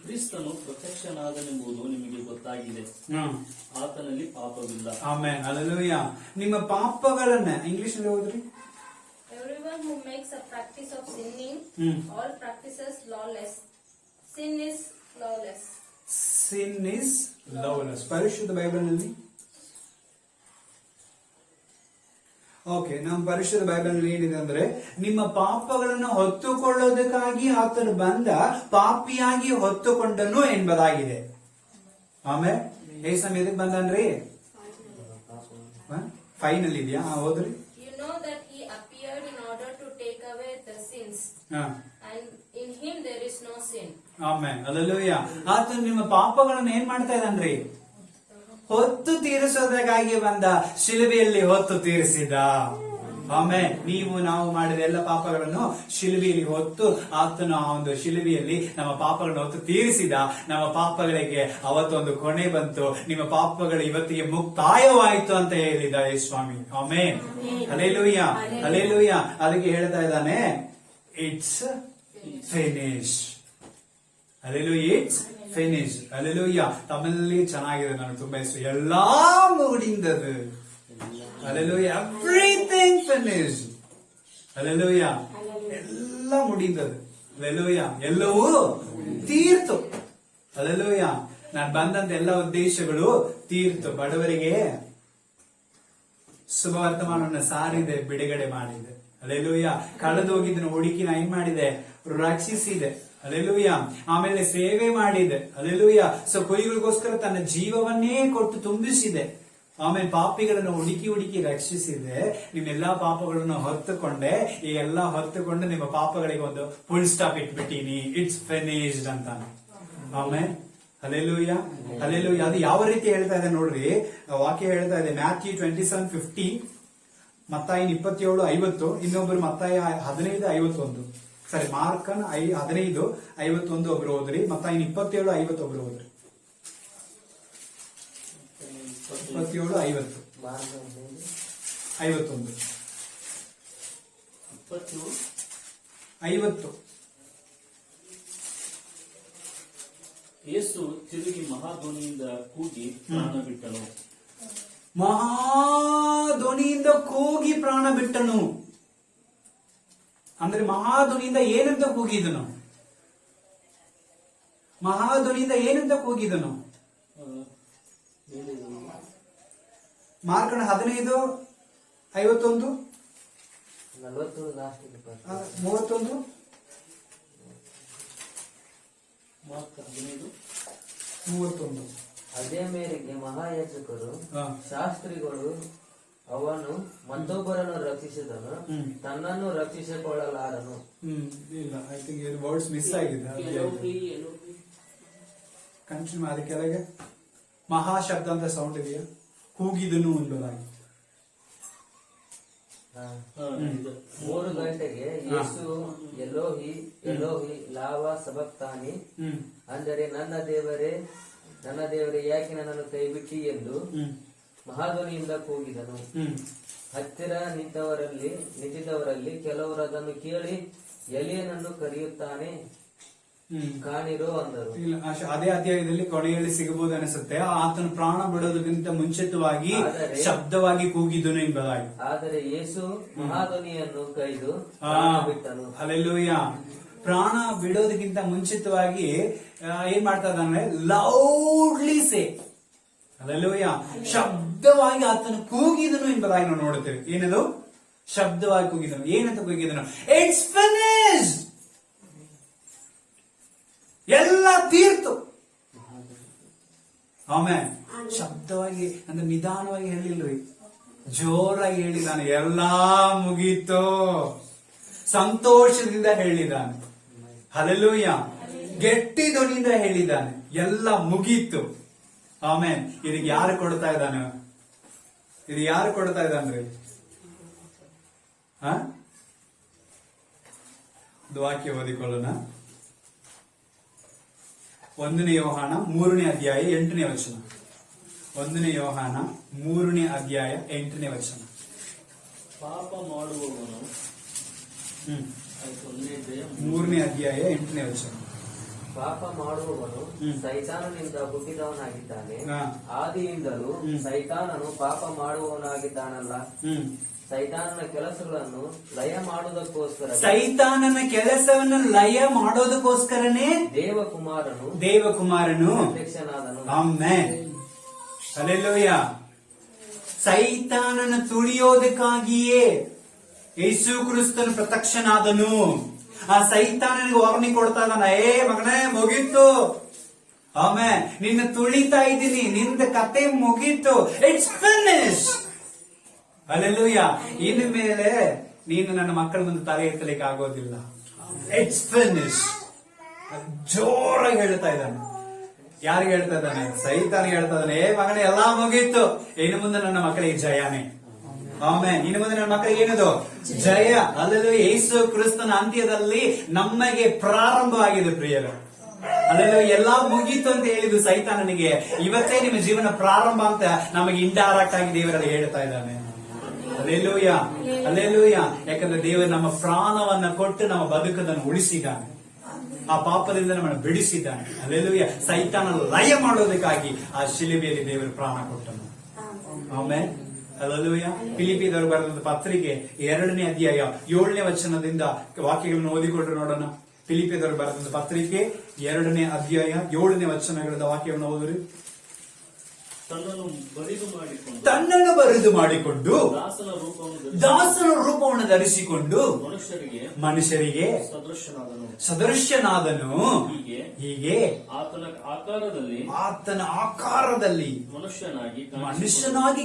ಕ್ರಿಸ್ತನು ಪ್ರತ್ಯಕ್ಷನಾದನೆಂಬುದು ನಿಮಗೆ ಗೊತ್ತಾಗಿದೆ, ಆತನಲ್ಲಿ ಪಾಪವಿಲ್ಲ. Amen, hallelujah. ನಿಮ್ಮ ಪಾಪಗಳನ್ನ ಇಂಗ್ಲಿಷ್ ನಲ್ಲಿ ಓದ್ರಿ. Everyone who makes a practice of sinning, all practices lawless. Sin is lawless. Sin is lawless. ಪರಿಶುದ್ಧ ಬೈಬಲ್ ನಲ್ಲಿ ಓಕೆ, ನಮ್ಮ ಪರಿಶುದ್ಧ ಬೈಬಲ್ ನಲ್ಲಿ ಏನಿದೆ ಅಂದ್ರೆ, ನಿಮ್ಮ ಪಾಪಗಳನ್ನು ಹೊತ್ತುಕೊಳ್ಳೋದಕ್ಕಾಗಿ ಆತನು ಬಂದ, ಪಾಪಿಯಾಗಿ ಹೊತ್ತುಕೊಂಡನು ಎಂಬುದಾಗಿದೆ. ಆಮೇಲೆ ಏಸು ಎದಕ್ಕೆ ಬಂದನ್ರಿ? ಫೈನಲ್ ಇದೆಯಾ? ಓದ್ರಿ. You know that he appeared in order to take away the sins, and in him there is no sin. Amen, hallelujah. ಆತನು ನಿಮ್ಮ ಪಾಪಗಳನ್ನು ಏನ್ ಮಾಡ್ತಾ ಇದ್ದಾನ್ರಿ? ಹೊತ್ತು ತೀರಿಸೋದಕ್ಕಾಗಿ ಬಂದ, ಶಿಲುಬೆಯಲ್ಲಿ ಹೊತ್ತು ತೀರಿಸಿದ. ಆಮೇಲೆ ನೀವು ನಾವು ಮಾಡಿದ ಎಲ್ಲ ಪಾಪಗಳನ್ನು ಶಿಲುಬೆಯಲ್ಲಿ ಹೊತ್ತು ಆತನು ಆ ಒಂದು ಶಿಲುಬೆಯಲ್ಲಿ ನಮ್ಮ ಪಾಪಗಳನ್ನು ಹೊತ್ತು ತೀರಿಸಿದ. ನಮ್ಮ ಪಾಪಗಳಿಗೆ ಅವತ್ತೊಂದು ಕೊನೆ ಬಂತು. ನಿಮ್ಮ ಪಾಪಗಳು ಇವತ್ತಿಗೆ ಮುಕ್ತಾಯವಾಯಿತು ಅಂತ ಹೇಳಿದ ಯೇಸು ಸ್ವಾಮಿ. Amen, hallelujah, hallelujah. ಅದಕ್ಕೆ ಹೇಳ್ತಾ ಇದ್ದಾನೆ, it's finish. Hallelujah, it's finish. Hallelujah. ತಮ್ಮಲ್ಲಿ ಚೆನ್ನಾಗಿದೆ, ನನಗೆ ತುಂಬಾ ಇಷ್ಟ. ಎಲ್ಲಾ ಮುಗಿದದು. ಹಲ್ಲೆಲೂಯಾ. Everything finish. ಹಲ್ಲೆಲೂಯಾ. ಎಲ್ಲ ಮುಗಿದದು. ಹಲ್ಲೆಲೂಯಾ. ಎಲ್ಲವೂ ತೀರ್ತು. ಹಲ್ಲೆಲೂಯಾ. ನಾನು ಬಂದಂತ ಎಲ್ಲ ಉದ್ದೇಶಗಳು ತೀರ್ತು. ಬಡವರಿಗೆ ಶುಭ ವರ್ತಮಾನವನ್ನು ಸಾರಿದೆ, ಬಿಡುಗಡೆ ಮಾಡಿದೆ. ಹಲ್ಲೆಲೂಯಾ. ಕಳೆದೋಗಿದ್ದನ್ನು ಹುಡುಕಿ ನಾ ಏನ್ ಮಾಡಿದೆ? ರಕ್ಷಿಸಿದೆ. ಹಲ್ಲೆಲೂಯಾ. ಆಮೇಲೆ ಸೇವೆ ಮಾಡಿದೆ. ಹಲ್ಲೆಲೂಯಾ. ಸೊ ಕುರಿಗಳಿಗೋಸ್ಕರ ತನ್ನ ಜೀವವನ್ನೇ ಕೊಟ್ಟು ತುಂಬಿಸಿದೆ. ಆಮೇಲೆ ಪಾಪಿಗಳನ್ನು ಹುಡುಕಿ ಹುಡುಕಿ ರಕ್ಷಿಸಿದೆ. ನಿಮ್ಮೆಲ್ಲಾ ಪಾಪಗಳನ್ನು ಹೊತ್ತುಕೊಂಡೆ. ಈ ಎಲ್ಲಾ ಹೊತ್ತುಕೊಂಡು ನಿಮ್ಮ ಪಾಪಗಳಿಗೆ ಒಂದು ಫುಲ್ ಸ್ಟಾಪ್ ಇಟ್ಬಿಟ್ಟೀನಿ. ಇಟ್ಸ್ ಫಿನಿಶ್ಡ್ ಅಂತ. ಆಮೇಲೆ ಹಲ್ಲೆಲೂಯಾ, ಹಲ್ಲೆಲೂಯಾ. ಅದು ಯಾವ ರೀತಿ ಹೇಳ್ತಾ ಇದೆ ನೋಡ್ರಿ. ವಾಕ್ಯ ಹೇಳ್ತಾ ಇದೆ, ಮ್ಯಾಥ್ಯೂ 27:50, ಮತ್ತಾಯ 27:50, ಇನ್ನೊಬ್ಬರು ಮತ್ತಾಯ 15:51. ಸರಿ, ಮಾರ್ಕನ್ 15:51 ಒಬ್ರು ಹೋದ್ರಿ, ಮತ್ತಾಯ 27:50 ಒಬ್ರು ಹೋದ್ರಿ. 27:50, 51. 50. ಯೇಸು ತಿರುಗಿ ಮಹಾಧ್ವನಿಯಿಂದ ಕೂಗಿ ಪ್ರಾಣ ಬಿಟ್ಟನು. ಮಹಾಧ್ವನಿಯಿಂದ ಕೂಗಿ ಪ್ರಾಣ ಬಿಟ್ಟನು ಅಂದ್ರೆ ಮಹಾಧ್ವನಿಯಿಂದ ಏನಂತ ಕೂಗಿದನು? ಮಹಾಧ್ವನಿಯಿಂದ ಏನಂತ ಕೂಗಿದನು? ಮಾರ್ಕಣ 15:51 31. ಮಾರ್ಕ್ 15:31. ಅದೇ ಮೇರೆಗೆ ಮಹಾಯಾಜಕರು ಶಾಸ್ತ್ರಿಗಳು ಅವನು ಮತ್ತೊಬ್ಬರನ್ನು ರಕ್ಷಿಸಿದನು, ತನ್ನನ್ನು ರಕ್ಷಿಸಿಕೊಳ್ಳಲಾರನು. ಇಲ್ಲ, ಐ ಥಿಂಕ್ ವರ್ಡ್ಸ್ ಮಿಸ್ ಆಗಿದೆ. ಕಂಟಿನ್ಯೂ ಅದಕ್ಕೆ ಕೆಳಗೆ ಮಹಾ ಶಬ್ದ ಅಂತ ಸೌಂಡ್ ಇದೆಯಾ? ಕೂಗಿದನು ಎಂಬುದಾಗಿ. 3 ಗಂಟೆಗೆ ಯೇಸು ಎಲೋಹಿ ಎಲೋಹಿ ಲಾವಾ ಸಬಕ್ತಾನಿ, ಅಂದರೆ ನನ್ನ ದೇವರೇ ಯಾಕೆ ನನ್ನನ್ನು ಕೈಬಿಟ್ಟಿ ಎಂದು ಮಹಾಧ್ವನಿಯಿಂದ ಕೂಗಿದನು. ಹತ್ತಿರ ನಿಂತಿದ್ದವರಲ್ಲಿ ಕೆಲವರು ಅದನ್ನು ಕೇಳಿ ಎಲಿಯನನ್ನು ಕರೆಯುತ್ತಾನೆ ಕಾಣಿರೋ ಅಂದರು. ಇಲ್ಲ, ಅದೇ ಅಧ್ಯಾಯದಲ್ಲಿ ಕೊನೆಯಲ್ಲಿ ಸಿಗಬಹುದು ಅನಿಸುತ್ತೆ. ಆತನು ಪ್ರಾಣ ಬಿಡೋದಕ್ಕಿಂತ ಮುಂಚಿತವಾಗಿ ಶಬ್ದವಾಗಿ ಕೂಗಿದನು ಎಂಬುದಾಗಿ. ಆದರೆ ಯೇಸು ಮಹಾಧ್ವನಿಯನ್ನು ಕೈದು ಬಿಟ್ಟನು. ಹಲ್ಲೆಲೂಯಾ. ಪ್ರಾಣ ಬಿಡೋದಕ್ಕಿಂತ ಮುಂಚಿತವಾಗಿ ಏನ್ ಮಾಡ್ತಾ ಇದ್ದಾನೆ? ಲೌಡ್ಲಿ ಸೇ, ಹಲ್ಲೆಲೂಯಾ, ಶಬ್ದವಾಗಿ ಆತನು ಕೂಗಿದನು ಎಂಬುದಾಗಿ ನಾವು ನೋಡುತ್ತೇವೆ. ಏನದು? ಶಬ್ದವಾಗಿ ಕೂಗಿದನು. ಏನಂತ ಕೂಗಿದನು? ಇಟ್ಸ್ ಫಿನಿಶ್ಡ್, ಎಲ್ಲ ತೀರ್ತು. ಆಮೇಲೆ ಶಬ್ದವಾಗಿ ಅಂದ್ರೆ ನಿಧಾನವಾಗಿ ಹೇಳಿಲ್ರಿ, ಜೋರಾಗಿ ಹೇಳಿದಾನೆ. ಎಲ್ಲಾ ಮುಗೀತು, ಸಂತೋಷದಿಂದ ಹೇಳಿದಾನೆ. ಹಲ್ಲೆಲೂಯಾ. ಗಟ್ಟಿ ಧ್ವನಿಯಿಂದ ಹೇಳಿದ್ದಾನೆ, ಎಲ್ಲ ಮುಗೀತು. ಆಮೇಲೆ ಇದಕ್ಕೆ ಯಾರು ಕೊಡ್ತಾ ಇದ್ದಾನೆ? ಇದು ಯಾರು ಕೊಡ್ತಾ ಇದ್ದಾನ್ರಿ? ಒಂದು ವಾಕ್ಯ ಓದಿಕೊಳ್ಳೋಣ. 1 ಯೋಹಾನ 3ನೇ ಅಧ್ಯಾಯ 8ನೇ ವಚನ. 1 ಯೋಹಾನ 3ನೇ ಅಧ್ಯಾಯ 8ನೇ ವಚನ. ಪಾಪ ಮಾಡುವವನು 3ನೇ ಅಧ್ಯಾಯ 8ನೇ ವಚನ. ಪಾಪ ಮಾಡುವವನು ಸೈತಾನನಿಂದ ಹುಟ್ಟಿದವನಾಗಿದ್ದಾನೆ, ಆದಿಯಿಂದಲೂ ಸೈತಾನನು ಪಾಪ ಮಾಡುವವನಾಗಿದ್ದಾನಲ್ಲ. ಸೈತಾನನ ಕೆಲಸಗಳನ್ನು ಲಯ ಮಾಡೋದಕ್ಕೋಸ್ಕರನೇ ದೇವಕುಮಾರನು ಪ್ರತ್ಯಕ್ಷನಾದನು. ಆಮೆನ್. ಹಲ್ಲೆಲೂಯಾ. ಸೈತಾನನ ತುಳಿಯೋದಕ್ಕಾಗಿಯೇ ಯೇಸು ಕ್ರಿಸ್ತನು ಪ್ರತ್ಯಕ್ಷನಾದನು. ಆ ಸೈತಾನನಿಗೆ ವಾರ್ನಿಂಗ್ ಕೊಡ್ತಾ ಇದ್ದಾನೆ, ಮಗನೇ ಮುಗೀತು, ಆಮೇಲೆ ನಿನ್ನ ತುಳಿತಾ ಇದ್ದೀನಿ, ನಿಂದ ಕತೆ ಮುಗೀತು, ಇಟ್ಸ್ ಫಿನಿಶ್. ಹಲ್ಲೆಲೂಯಾ. ಇನ್ನು ಮೇಲೆ ನೀನು ನನ್ನ ಮಕ್ಕಳ ಮುಂದೆ ತಲೆ ಎತ್ತಲಿಕ್ಕೆ ಆಗೋದಿಲ್ಲ. It's finish. ಜೋರಾಗಿ ಹೇಳ್ತಾ ಇದ್ದಾನೆ. ಯಾರಿಗೆ ಹೇಳ್ತಾ ಇದ್ದಾನೆ? ಸೈತಾನಿಗೆ ಹೇಳ್ತಾ ಇದ್ದಾನೆ, ಮಗನೇ ಎಲ್ಲಾ ಮುಗೀತು, ಇನ್ನು ಮುಂದೆ ನನ್ನ ಮಕ್ಕಳಿಗೆ ಜಯನೇ. ಆಮೆನ್. ಇನ್ನು ಮುಂದೆ ನನ್ನ ಮಕ್ಕಳಿಗೆ ಏನದು? ಜಯ. ಅಲ್ಲೂ ಯೇಸು ಕ್ರಿಸ್ತನ ಅಂತ್ಯದಲ್ಲಿ ನಮಗೆ ಪ್ರಾರಂಭವಾಗಿದೆ ಪ್ರಿಯರು. ಅಲ್ಲೆಲ್ಲೂ ಎಲ್ಲಾ ಮುಗೀತು ಅಂತ ಹೇಳಿದ್ದು ಸೈತಾನನಿಗೆ, ಇವತ್ತೇ ನಿಮ್ಮ ಜೀವನ ಪ್ರಾರಂಭ ಅಂತ ನಮಗೆ ಇಂಡೈರೆಕ್ಟ್ ಆಗಿ ದೇವರಲ್ಲಿ ಹೇಳ್ತಾ ಇದ್ದಾನೆ. Alleluia, alleluia. ಯಾಕಂದ್ರೆ ದೇವರು ನಮ್ಮ ಪ್ರಾಣವನ್ನ ಕೊಟ್ಟು ನಮ್ಮ ಬದುಕನ್ನು ಉಳಿಸಿದ್ದಾನೆ, ಆ ಪಾಪದಿಂದ ನಮ್ಮನ್ನು ಬಿಡಿಸಿದ್ದಾನೆ. ಅಲ್ಲೆಲ್ಲೂಯ. ಸೈತಾನ ಲಯ ಮಾಡೋದಕ್ಕಾಗಿ ಆ ಶಿಲುಬೆಯಲ್ಲಿ ದೇವರು ಪ್ರಾಣ ಕೊಟ್ಟನು. ಆಮೇಲೆ ಹಲ್ಲೆಲೂಯಾ. ಫಿಲಿಪಿಯದವರು ಬರೆದ ಪತ್ರಿಕೆ 2ನೇ ಅಧ್ಯಾಯ 7ನೇ ವಚನದಿಂದ ವಾಕ್ಯಗಳನ್ನು ಓದಿಕೊಂಡು ನೋಡೋಣ. ಫಿಲಿಪಿಯದವರು ಬರೆದ ಪತ್ರಿಕೆ 2ನೇ ಅಧ್ಯಾಯ 7ನೇ ವಚನಗಳಿಂದ ವಾಕ್ಯವನ್ನು ಓದಿರಿ. ತನ್ನನ್ನು ಬರಿದು ಮಾಡಿಕೊಂಡು ದಾಸನ ರೂಪವನ್ನು ಧರಿಸಿಕೊಂಡು ಮನುಷ್ಯರಿಗೆ ಸದೃಶ್ಯನಾದನು. ಹೀಗೆ ಆತನ ಆಕಾರದಲ್ಲಿ ಮನುಷ್ಯನಾಗಿ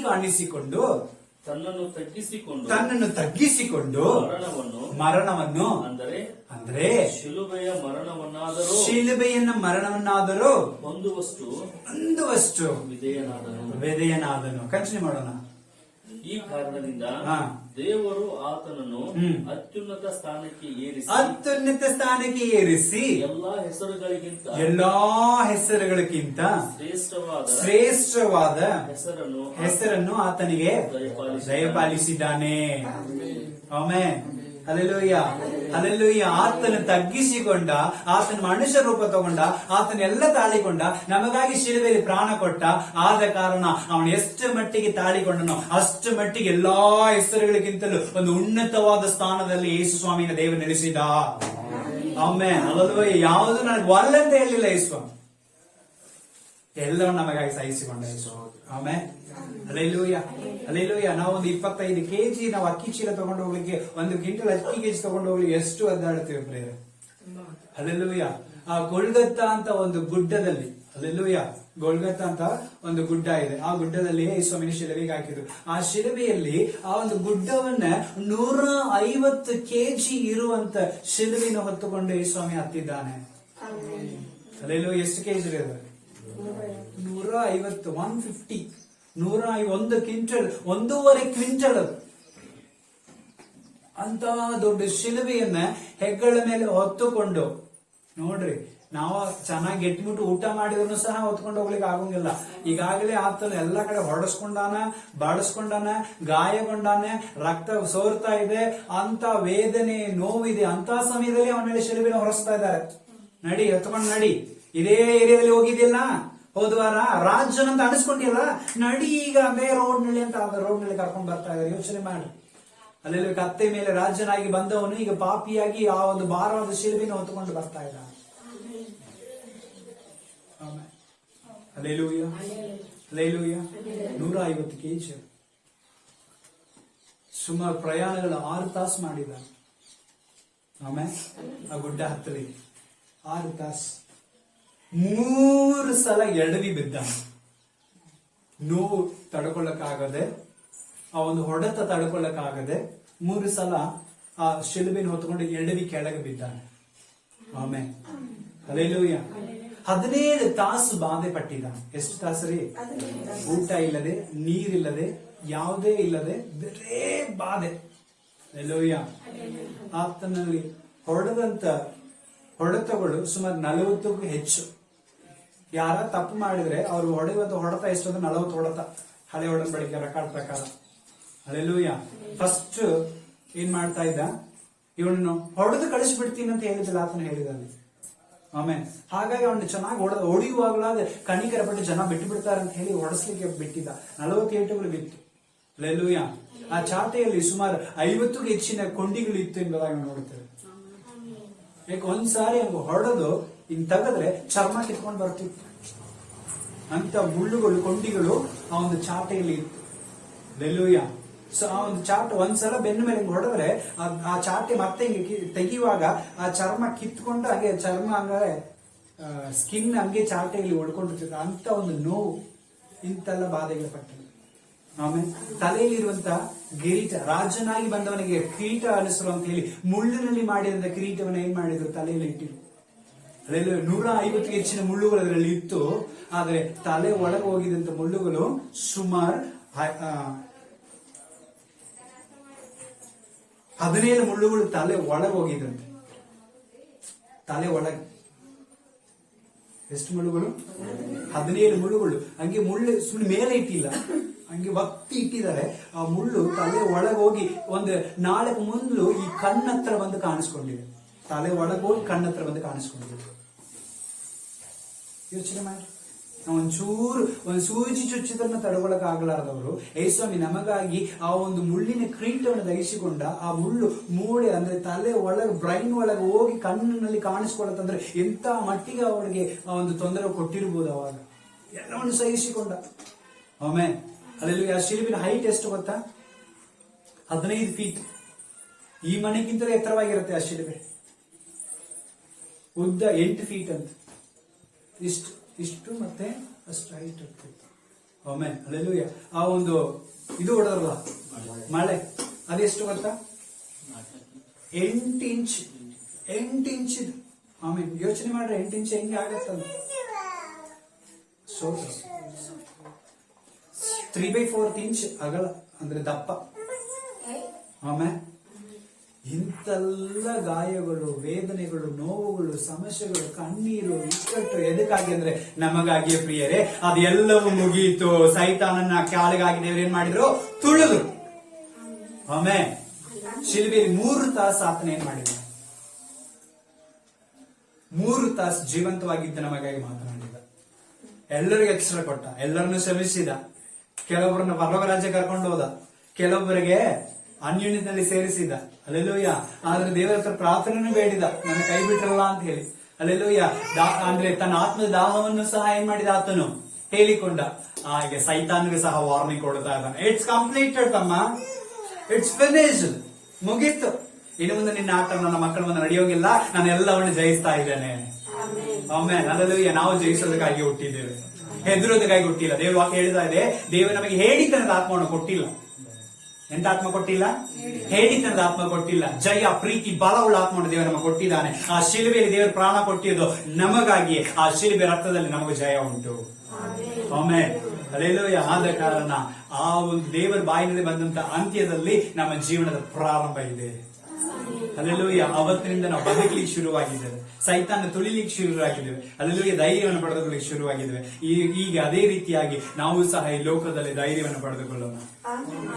ಕಾಣಿಸಿಕೊಂಡು ತನ್ನನ್ನು ತಗ್ಗಿಸಿಕೊಂಡು ಮರಣವನ್ನು ಅಂದ್ರೆ ಶಿಲುಬೆಯ ಮರಣವನ್ನಾದರೂ ಹೊಂದುವಷ್ಟು ವಿಧೇಯನಾದನು. ಕಂಟಿನ್ಯೂ ಮಾಡೋಣ. ಈ ಕಾರಣದಿಂದ ದೇವರು ಆತನನ್ನು ಅತ್ಯುನ್ನತ ಸ್ಥಾನಕ್ಕೆ ಏರಿಸಿ ಎಲ್ಲಾ ಹೆಸರುಗಳಿಗಿಂತ ಶ್ರೇಷ್ಠವಾದ ಹೆಸರನ್ನು ಆತನಿಗೆ ದಯಪಾಲಿಸಿದ್ದಾನೆ. ಆಮೆನ್. Alleluia alleluia. ಆತನು ತಗ್ಗಿಸಿಕೊಂಡ, ಆತನ ಮನುಷ್ಯ ರೂಪ ತಗೊಂಡ, ಆತನೆಲ್ಲ ತಾಳಿಕೊಂಡ, ನಮಗಾಗಿ ಶಿಲುಬೆಯಲ್ಲಿ ಪ್ರಾಣ ಕೊಟ್ಟ. ಆದ ಕಾರಣ ಅವನು ಎಷ್ಟು ಮಟ್ಟಿಗೆ ತಾಳಿಕೊಂಡನೋ ಅಷ್ಟು ಮಟ್ಟಿಗೆ ಎಲ್ಲಾ ಹೆಸರುಗಳಿಗಿಂತಲೂ ಒಂದು ಉನ್ನತವಾದ ಸ್ಥಾನದಲ್ಲಿ ಯೇಸು ಸ್ವಾಮಿನ ದೇವರು ನೆಲೆಸಿದ. ಆಮೆನ್. ಅಲ್ಲೆಲೂಯ. ಯಾವುದು ನನಗೆ ಒಲ್ಲಂತ ಹೇಳಿಲ್ಲ ಯೇಸು ಸ್ವಾಮಿ, ಎಲ್ಲವೂ ನಮಗಾಗಿ ಸಹಿಸಿಕೊಂಡ ಯೇಸು. ಆಮೆನ್. Alleluia alleluia. ನಾವು ಒಂದು 25 kg ನಾವು ಅಕ್ಕಿ ಚೀಲ ತಗೊಂಡು ಹೋಗ್ಲಿಕ್ಕೆ, 1 ಕ್ವಿಂಟಲ್ ಅಕ್ಕಿ ಕೆಜಿ ತಗೊಂಡು ಹೋಗ್ಲಿಕ್ಕೆ ಎಷ್ಟು ಒದ್ದಾಡ್ತೀವಿ ಪ್ರೇರೆ. ಅಲ್ಲೆಲೂಯ. ಆ ಗೊಲ್ಗತ್ತ ಅಂತ ಒಂದು ಗುಡ್ಡದಲ್ಲಿ, ಅಲ್ಲೆಲೂಯ, ಗೊಲ್ಗತ್ತ ಅಂತ ಒಂದು ಗುಡ್ಡ ಇದೆ. ಆ ಗುಡ್ಡದಲ್ಲಿ ಯೇಸುವಿನ ಶಿಲುಬೆಗೆ ಹಾಕಿದ್ರು. ಆ ಶಿಲುಬೆಯಲ್ಲಿ ಆ ಒಂದು ಗುಡ್ಡವನ್ನ 150 kg ಇರುವಂತ ಶಿಲುಬೆಯನ್ನು ಹೊತ್ತುಕೊಂಡು ಯೇಸುಸ್ವಾಮಿ ಹತ್ತಿದ್ದಾನೆ. ಅಲ್ಲೆಲೂಯ. ಎಷ್ಟು ಕೆಜಿ ಇರೋದು? 150, 150, 101 ಕ್ವಿಂಟಲ್, 1.5 ಕ್ವಿಂಟಲ್ ಅಂತ ದೊಡ್ಡ ಶಿಲುಬೆಯನ್ನ ಹೆಗ್ಗಳ ಮೇಲೆ ಹೊತ್ತುಕೊಂಡು, ನೋಡ್ರಿ, ನಾವು ಚೆನ್ನಾಗಿ ಗೆಟ್ಬಿಟ್ಟು ಊಟ ಮಾಡಿದ್ರು ಸಹ ಹೊತ್ಕೊಂಡು ಹೋಗ್ಲಿಕ್ಕೆ ಆಗೋಂಗಿಲ್ಲ. ಈಗಾಗಲೇ ಆತನು ಎಲ್ಲಾ ಕಡೆ ಹೊಡೆಸ್ಕೊಂಡಾನ, ಬಾಡಿಸ್ಕೊಂಡಾನ, ಗಾಯಗೊಂಡಾನೆ, ರಕ್ತ ಸೋರ್ತಾ ಇದೆ, ಅಂತ ವೇದನೆ, ನೋವಿದೆ. ಅಂತ ಸಮಯದಲ್ಲಿ ಅವನ ಮೇಲೆ ಶಿಲುಬೆನ ಹೊರಸ್ತಾ ಇದ್ದಾರೆ. ನಡಿ, ಎತ್ಕೊಂಡು ನಡಿ. ಇದೇ ಏರಿಯಾದಲ್ಲಿ ಹೋಗಿದ್ದಿಲ್ಲ ಹೋದ್ವಾರ, ರಾಜನ್ ಅಂತ ಅನಿಸ್ಕೊಂಡಿಲ್ಲ, ನಡಿ ಈಗ ಅದೇ ರೋಡ್ ನಲ್ಲಿ ಅಂತ ರೋಡ್ ನಲ್ಲಿ ಕರ್ಕೊಂಡು ಬರ್ತಾ ಇದ್ದಾರೆ. ಯೋಚನೆ ಮಾಡಿ. ಅಲ್ಲೆಲ್ಲ ಕತ್ತೆ ಮೇಲೆ ರಾಜನಾಗಿ ಬಂದವನು ಈಗ ಪಾಪಿಯಾಗಿ ಆ ಒಂದು ಭಾರವಾದ ಶಿಲುಬೆನ ಹೊತ್ತುಕೊಂಡು ಬರ್ತಾ ಇದ್ದಾನೆ. Alleluia alleluia. 150 kg. ಸುಮಾರು ಪ್ರಯಾಣಗಳು 6 ತಾಸು ಮಾಡಿದ್ದಾನೆ. ಆಮೇಲೆ ಆ ಗುಡ್ಡ ಹತ್ತಲಿ 6 ತಾಸು 3 ಸಲ ಎಡವಿ ಬಿದ್ದ. ನೋವು ತಡ್ಕೊಳ್ಳಕ್ಕಾಗದೆ, ಆ ಒಂದು ಹೊಡೆತ ತಡ್ಕೊಳ್ಳಕ್ಕಾಗದೆ 3 ಸಲ ಆ ಶಿಲುಬೆನ ಹೊತ್ಕೊಂಡು ಎಡವಿ ಕೆಳಗೆ ಬಿದ್ದಾನೆ. ಆಮೇಲೆ ಹಲ್ಲೆಲೂಯ. 17 ತಾಸು ಬಾಧೆ ಪಟ್ಟಿದ್ದಾನೆ. ಎಷ್ಟು ತಾಸು ರೀ? ಊಟ ಇಲ್ಲದೆ, ನೀರಿಲ್ಲದೆ, ಯಾವುದೇ ಇಲ್ಲದೆ ಬರೇ ಬಾಧೆ. ಹಲ್ಲೆಲೂಯ. ಆತನಲ್ಲಿ ಹೊಡೆದಂತ ಹೊಡೆತಗಳು ಸುಮಾರು 40ಕ್ಕೂ ಹೆಚ್ಚು. ಯಾರ ತಪ್ಪು ಮಾಡಿದ್ರೆ ಅವ್ರು ಹೊಡೆಯುವಂತ ಹೊಡೆತ ಎಷ್ಟು ಅಂದ್ರೆ 40 ಹೊಡೆತ. ಹಳೆ ಒಡಂಬಡಿಕೆ ರೆಕಾರ್ಡ್ ಪ್ರಕಾರ. ಹಲ್ಲೆಲೂಯ. ಫಸ್ಟ್ ಏನ್ ಮಾಡ್ತಾ ಇದ್ದ, ಇವನನ್ನು ಹೊಡೆದು ಕಳಿಸ್ಬಿಡ್ತೀನಿ ಅಂತ ಹೇಳಿದಿಲ್ಲ, ಆತನ ಹೇಳಿದಾನೆ. ಆಮೇಲೆ ಹಾಗಾಗಿ ಅವನು ಚೆನ್ನಾಗಿ ಹೊಡೆಯುವಾಗಲಾದ್ರೆ ಕಣಿಕರ ಪಟ್ಟು ಜನ ಬಿಟ್ಟು ಬಿಡ್ತಾರೆ ಅಂತ ಹೇಳಿ ಹೊಡೆಸ್ಲಿಕ್ಕೆ ಬಿಟ್ಟಿದ್ದ. 40 ಏಟುಗಳು ಬಿತ್ತು. ಹಲ್ಲೆಲೂಯ. ಆ ಚಾಟೆಯಲ್ಲಿ ಸುಮಾರು 50ಕ್ಕೂ ಹೆಚ್ಚಿನ ಕೊಂಡಿಗಳು ಇತ್ತು ಎಂಬುದಾಗಿ ನೋಡುತ್ತೇವೆ. ಯಾಕೆ ಒಂದ್ಸಾರಿ ಹಂಗ ಹೊಡೆದು ಹಿಂಗ್ ತೆಗೆದ್ರೆ ಚರ್ಮ ಕಿತ್ಕೊಂಡು ಬರ್ತಿತ್ತು. ಅಂತ ಮುಳ್ಳುಗಳು, ಕೊಂಡಿಗಳು ಆ ಒಂದು ಚಾಟೆಯಲ್ಲಿ ಇತ್ತು. ಹಲ್ಲೆಲೂಯ. ಸೊ ಆ ಒಂದು ಚಾಟ ಒಂದ್ಸಲ ಬೆನ್ನ ಮೇಲೆ ಹಿಂಗ್ ಹೊಡೆದ್ರೆ ಆ ಚಾಟೆ ಮತ್ತೆ ಹಿಂಗೆ ತೆಗಿಯುವಾಗ ಆ ಚರ್ಮ ಕಿತ್ಕೊಂಡು ಹಾಗೆ ಚರ್ಮ ಹಂಗಾರೆ ಸ್ಕಿನ್ ಹಂಗೆ ಚಾಟೆಯಲ್ಲಿ ಉಳ್ಕೊಂಡಿರ್ತದೆ. ಅಂತ ಒಂದು ನೋವು, ಇಂತೆಲ್ಲ ಬಾಧೆಗಳು ಪಟ್ಟರು. ಆಮೇಲೆ ತಲೆಯಲ್ಲಿರುವಂತ ಕಿರೀಟ, ರಾಜನಾಗಿ ಬಂದವನಿಗೆ ಕಿರೀಟ ಅನಿಸಲು ಅಂತ ಹೇಳಿ ಮುಳ್ಳಿನಲ್ಲಿ ಮಾಡಿದಂತ ಕಿರೀಟವನ್ನು ಏನ್ ಮಾಡಿದ್ರು, ತಲೆಯಲ್ಲಿ ಇಟ್ಟಿರು. ಅದರಲ್ಲಿ 150ಕ್ಕೆ ಹೆಚ್ಚಿನ ಮುಳ್ಳುಗಳು ಅದರಲ್ಲಿ ಇತ್ತು. ಆದ್ರೆ ತಲೆ ಒಳಗೆ ಹೋಗಿದಂತ ಮುಳ್ಳುಗಳು ಸುಮಾರು 17 ಮುಳ್ಳುಗಳು ತಲೆ ಒಳಗೆ ಹೋಗಿದಂತೆ. ತಲೆ ಒಳಗೆ ಎಷ್ಟು ಮುಳ್ಳುಗಳು? 17 ಮುಳ್ಳುಗಳು. ಹಂಗೆ ಮುಳ್ಳು ಸುಮ್ಮನೆ ಮೇಲೆ ಇಟ್ಟಿಲ್ಲ, ಹಂಗೆ ಒತ್ತಿ ಇಟ್ಟಿದ್ದಾರೆ. ಆ ಮುಳ್ಳು ತಲೆ ಒಳಗೆ ಹೋಗಿ ಒಂದು 4 ಮುಳ್ಳು ಈ ಕಣ್ಣತ್ರ ಬಂದು ಕಾಣಿಸ್ಕೊಂಡಿದೆ. ತಲೆ ಒಳಗೆ ಹೋಗಿ ಕಣ್ಣತ್ರ ಬಂದು ಕಾಣಿಸ್ಕೊಂಡಿದೆ. ಯೋಚನೆ ಮಾಡಿ. ಒಂಚೂರು ಒಂದು ಸೂಜಿ ಚುಚ್ಚಿದನ್ನ ತಡಗೊಳಕ್ ಆಗಲಾರದವರು ಯೇಸುಸ್ವಾಮಿ ನಮಗಾಗಿ ಆ ಒಂದು ಮುಳ್ಳಿನ ಕಿರೀಟವನ್ನು ಧರಿಸಿಕೊಂಡ. ಆ ಮುಳ್ಳು ಮೂಳೆ ಅಂದ್ರೆ ತಲೆ ಒಳಗೆ, ಬ್ರೈನ್ ಒಳಗೆ ಹೋಗಿ ಕಣ್ಣಿನಲ್ಲಿ ಕಾಣಿಸ್ಕೊಳ್ಳತ್ತಂದ್ರೆ ಎಂತ ಮಟ್ಟಿಗೆ ಅವರಿಗೆ ಆ ಒಂದು ತೊಂದರೆ ಕೊಟ್ಟಿರ್ಬೋದು. ಅವಾಗ ಎಲ್ಲವನ್ನು ಸಹಿಸಿಕೊಂಡ. ಆಮೇಲೆ ಅಲ್ಲಿ ಆ ಶಿಲುಬಿನ ಹೈಟ್ ಎಷ್ಟು ಗೊತ್ತಾ? 15 ಫೀಟ್. ಈ ಮನೆಗಿಂತಲೇ ಎತ್ತರವಾಗಿರುತ್ತೆ ಆ ಶಿಲುಬೆ. ಉದ್ದ 8 ಫೀಟ್ ಅಂತ. ಇಷ್ಟು ಮತ್ತೆ ಅಷ್ಟು ಹೈಟ್ ಇರ್ತಿತ್ತು. ಆಮೇಲೆ ಅಲ್ಲೆಲ್ಲೂಯ. ಆ ಒಂದು ಇದು ಹೊಡೆದಲ್ಲ ಮಳೆ, ಅದೆಷ್ಟು ಗೊತ್ತಾ? 8 ಇಂಚ್. 8 ಇಂಚ್. ಆಮೇಲೆ ಯೋಚನೆ ಮಾಡ್ರೆ 8 ಇಂಚ್ ಹೆಂಗೆ ಆಗತ್ತಲ್ಲ. ಸೊ 3/4 ಇಂಚ್ ಅಗಲ ಅಂದ್ರೆ ದಪ್ಪ. ಆಮೇಲೆ ಇಂತೆಲ್ಲ ಗಾಯಗಳು, ವೇದನೆಗಳು, ನೋವುಗಳು, ಸಮಸ್ಯೆಗಳು, ಕಣ್ಣೀರು, ಇಕ್ಕಟ್ಟು ಎದಕ್ಕಾಗಿ ಅಂದ್ರೆ ನಮಗಾಗಿಯೇ ಪ್ರಿಯರೇ. ಅದೆಲ್ಲವೂ ಮುಗಿಯಿತು. ಸೈತಾನನ್ನ ಕಾಲಿಗಾಗಿ ದೇವರು ಏನ್ ಮಾಡಿದ್ರು? ತುಳಿದ್ರು. ಆಮೇಲೆ ಶಿಲುಬೆಯಲ್ಲಿ 3 ತಾಸು ಆತನ ಏನ್ ಮಾಡಿದ? 3 ತಾಸು ಜೀವಂತವಾಗಿದ್ದ ನಮಗಾಗಿ ಮಾತನಾಡಿದ. ಎಲ್ಲರಿಗೂ ಎಚ್ಚರ ಕೊಟ್ಟ, ಎಲ್ಲರನ್ನು ಶ್ರಮಿಸಿದ. ಕೆಲವೊಬ್ಬರನ್ನ ಪರಲೋಕ ರಾಜ್ಯ ಕರ್ಕೊಂಡು ಹೋದ, ಕೆಲವೊಬ್ಬರಿಗೆ ಅನ್ಯೂನ್ಯದಲ್ಲಿ ಸೇರಿಸಿದ. ಅಲ್ಲೆಲ್ಲೂಯ್ಯ. ಆದ್ರೆ ದೇವರ ಹತ್ರ ಪ್ರಾರ್ಥನೆಯನ್ನು ಬೇಡಿದ, ನನ್ನ ಕೈ ಬಿಟ್ರಲ್ಲ ಅಂತ ಹೇಳಿ. ಅಲ್ಲೆಲ್ಲೂಯ್ಯ. ಅಂದ್ರೆ ತನ್ನ ಆತ್ಮದ ದಾಹವನ್ನು ಸಹ ಏನ್ ಮಾಡಿದ ಆತನು ಹೇಳಿಕೊಂಡ. ಹಾಗೆ ಸೈತಾನ್ಗೆ ಸಹ ವಾರ್ನಿಂಗ್ ಕೊಡ್ತಾ ಇದ್ದಾನೆ. ಇಟ್ಸ್ ಕಂಪ್ಲೀಟೆಡ್ ತಮ್ಮ, ಇಟ್ಸ್ ಫಿನಿಶ್ಡ್, ಮುಗೀತು. ಇನ್ನು ಮುಂದೆ ನಿನ್ನ ಆಟ ನನ್ನ ಮಕ್ಕಳ ಮುಂದೆ ನಡೆಯೋಗಿಲ್ಲ, ನಾನು ಎಲ್ಲವನ್ನು ಜಯಿಸ್ತಾ ಇದ್ದೇನೆ. ಆಮೇಲೆ ಅಲ್ಲೆಲ್ಲೂಯ್ಯ. ನಾವು ಜಯಿಸೋದಕ್ಕಾಗಿ ಹುಟ್ಟಿದ್ದೇವೆ, ಹೆದರೋದಕ್ಕಾಗಿ ಹುಟ್ಟಿಲ್ಲ. ದೇವ್ರ ವಾಕ್ಯ ಹೇಳ್ತಾ ಇದೆ, ದೇವರು ನಮಗೆ ಹೇಳಿತನದ ಆತ್ಮವನ್ನು ಕೊಟ್ಟಿಲ್ಲ. ಎಂತ ಆತ್ಮ ಕೊಟ್ಟಿಲ್ಲ? ಹೇಳಿತನದ ಆತ್ಮ ಕೊಟ್ಟಿಲ್ಲ. ಜಯ, ಪ್ರೀತಿ, ಬಲವುಳ್ಳ ಆತ್ಮವನ್ನು ದೇವರು ನಮಗೆ ಕೊಟ್ಟಿದ್ದಾನೆ. ಆ ಶಿಲುಬೆಯಲ್ಲಿ ದೇವರು ಪ್ರಾಣ ಕೊಟ್ಟಿದ್ದು ನಮಗಾಗಿ. ಆ ಶಿಲುಬೆ ರಕ್ತದಲ್ಲಿ ನಮಗೆ ಜಯ ಉಂಟು. ಆಮೇಲೆ ಅಲ್ಲೆಲ್ಲೂಯ್ಯ. ಆದ ಕಾರಣ ಆ ಒಂದು ದೇವರ ಬಾಯಿನಲ್ಲಿ ಬಂದಂತ ಅಂತ್ಯದಲ್ಲಿ ನಮ್ಮ ಜೀವನದ ಪ್ರಾರಂಭ ಇದೆ. ಅಲ್ಲೆಲ್ಲೂಯ್ಯ. ಅವತ್ತಿನಿಂದ ನಾವು ಬದುಕಲಿಕ್ಕೆ ಶುರುವಾಗಿದ್ದೇವೆ, ಸೈತಾನ ತುಳಿಲಿಕ್ಕೆ ಶುರುವಾಗಿದ್ದೇವೆ. ಅಲ್ಲೆಲ್ಲೂಯ್ಯ. ಧೈರ್ಯವನ್ನು ಪಡೆದುಕೊಳ್ಳಿಕ್ಕೆ ಶುರುವಾಗಿದ್ದೇವೆ. ಈಗ ಅದೇ ರೀತಿಯಾಗಿ ನಾವು ಸಹ ಈ ಲೋಕದಲ್ಲಿ ಧೈರ್ಯವನ್ನು ಪಡೆದುಕೊಳ್ಳೋಣ.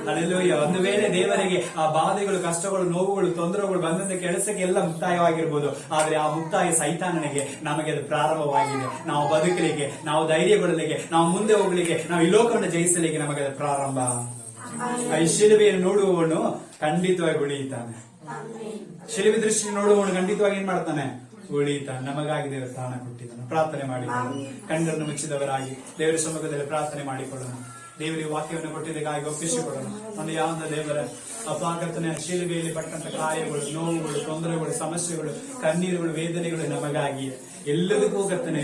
ಅಲ್ಲೆಲ್ಲೂಯ್ಯ. ಒಂದು ವೇಳೆ ದೇವರಿಗೆ ಆ ಬಾಧೆಗಳು, ಕಷ್ಟಗಳು, ನೋವುಗಳು, ತೊಂದರೆಗಳು ಬಂದಂತ ಕೆಲಸಕ್ಕೆ ಎಲ್ಲ ಮುಕ್ತಾಯವಾಗಿರ್ಬೋದು. ಆದ್ರೆ ಆ ಮುಕ್ತಾಯ ಸೈತಾನನಿಗೆ, ನಮಗೆ ಅದು ಪ್ರಾರಂಭವಾಗಿದೆ. ನಾವು ಬದುಕಲಿಕ್ಕೆ, ನಾವು ಧೈರ್ಯಗೊಳ್ಳಲಿಕ್ಕೆ, ನಾವು ಮುಂದೆ ಹೋಗ್ಲಿಕ್ಕೆ, ನಾವು ಈ ಲೋಕವನ್ನು ಜಯಿಸಲಿಕ್ಕೆ ನಮಗೆ ಅದು ಪ್ರಾರಂಭ. ಈ ಶಿಲುಬೆಯನ್ನು ನೋಡುವವನು ಖಂಡಿತವಾಗಿ ಉಳಿಯುತ್ತಾನೆ. ಶಿಲುಬೆ ದೃಷ್ಟಿ ನೋಡುವವನು ಖಂಡಿತವಾಗಿ ಏನ್ ಮಾಡ್ತಾನೆ? ಉಳಿಯುತ್ತಾನೆ. ನಮಗಾಗಿ ದೇವರು ಪ್ರಾಣ ಕೊಟ್ಟಿದ್ದಾನೆ. ಪ್ರಾರ್ಥನೆ ಮಾಡಿಕೊಳ್ಳೋಣ. ಕಣ್ಣನ್ನು ಮುಚ್ಚಿದವರಾಗಿ ದೇವರ ಸಮ್ಮುಖದಲ್ಲಿ ಪ್ರಾರ್ಥನೆ ಮಾಡಿಕೊಳ್ಳೋಣ. ದೇವರಿಗೆ ವಾಕ್ಯವನ್ನು ಕೊಟ್ಟಿದ್ದಕ್ಕಾಗಿ ಒಪ್ಪಿಸಿಕೊಡೋಣ. ಒಂದು ಯಾವ ದೇವರ ಅಪಾಕರ್ತನೆ ಶಿಲುಬೆಯಲ್ಲಿ ಪಟ್ಟಂತ ಕಾರ್ಯಗಳು, ನೋವುಗಳು, ತೊಂದರೆಗಳು, ಸಮಸ್ಯೆಗಳು, ಕಣ್ಣೀರುಗಳು, ವೇದನೆಗಳು ನಮಗಾಗಿ ಎಲ್ಲದಕ್ಕೂ ಕರ್ತನೆ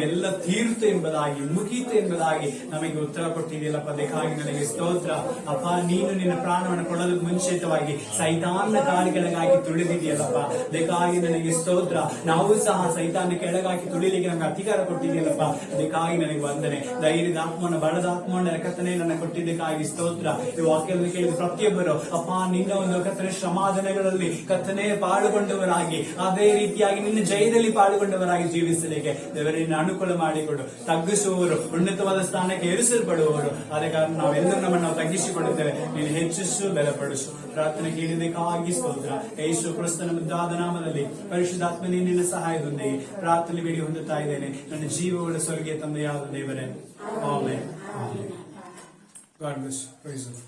ಎಲ್ಲ ತೀರ್ತು ಎಂಬುದಾಗಿ, ಮುಗೀತು ಎಂಬುದಾಗಿ ನಮಗೆ ಉತ್ತರ ಕೊಟ್ಟಿದೆಯಲ್ಲಪ್ಪ. ಅದಕ್ಕಾಗಿ ನನಗೆ ಸ್ತೋತ್ರ ಅಪ್ಪ. ನೀನು ನಿನ್ನ ಪ್ರಾಣವನ್ನು ಕೊಡೋದಕ್ಕೆ ಮುಂಚಿತವಾಗಿ ಸೈತಾನ ಕಾರ್ಯಗಳಿಗಾಗಿ ತುಳಿದಿದೆಯಲ್ಲಪ್ಪ. ಅದಕ್ಕಾಗಿ ನನಗೆ ಸ್ತೋತ್ರ. ನಾವು ಸಹ ಸೈತಾನ ಕೆಳಗಾಗಿ ತುಳಿಲಿಕ್ಕೆ ನಮಗೆ ಅಧಿಕಾರ ಕೊಟ್ಟಿದೆಯಲ್ಲಪ್ಪ. ಅದಕ್ಕಾಗಿ ನನಗೆ ವಂದನೆ. ಧೈರ್ಯದ ಆತ್ಮವನ್ನು, ಬಲದ ಆತ್ಮವನ್ನು ಕರ್ತನೆ ನನ್ನ ಕೊಟ್ಟಿದ್ದಕ್ಕಾಗಿ ಸ್ತೋತ್ರ. ಈ ವಾಕ್ಯವನ್ನು ಕೇಳಿದ ಪ್ರತಿಯೊಬ್ಬರು ಅಪ್ಪ ನಿನ್ನ ಒಂದು ಕರ್ತನೆ ಶ್ರಮಾಧನೆಗಳಲ್ಲಿ ಕರ್ತನೆ ಪಾಲ್ಗೊಂಡವರಾಗಿ, ಅದೇ ರೀತಿಯಾಗಿ ನಿನ್ನ ಜಯದಲ್ಲಿ ಪಾಲ್ಗೊಂಡವರಾಗಿ ಜೀವಿಸಲಿಕ್ಕೆ ದೇವರನ್ನು ಅನುಕೂಲ ಮಾಡಿಕೊಡು. ತಗ್ಗಿಸುವವರು ಉನ್ನತವಾದ ಸ್ಥಾನಕ್ಕೆ ಏರಿಸಲ್ಪಡುವವರು. ಆದ ಕಾರಣ ನಾವೆಲ್ಲರೂ ನಮ್ಮನ್ನು ತಗ್ಗಿಸಿಕೊಡುತ್ತೇವೆ. ನೀನು ಹೆಚ್ಚಿಸು, ಬಲಪಡಿಸು. ಪ್ರಾರ್ಥನೆ ಕೇಳಿದಕ್ಕಾಗಿ ಸ್ತೋತ್ರ. ಯೇಸು ಕ್ರಿಸ್ತನ ಮುದ್ದಾದ ನಾಮದಲ್ಲಿ ಪರಿಶುದ್ಧಾತ್ಮನೇ ನಿನ್ನ ಸಹಾಯದೊಂದಿಗೆ ಪ್ರಾರ್ಥನೆ ಬೇಡಿ ಹೊಂದುತ್ತಾ ಇದ್ದೇನೆ. ನನ್ನ ಜೀವಗಳ ಸ್ವರ್ಗೀಯ ತಂದೆಯಾದ ದೇವರೇ, amen. God bless you. Praise the Lord.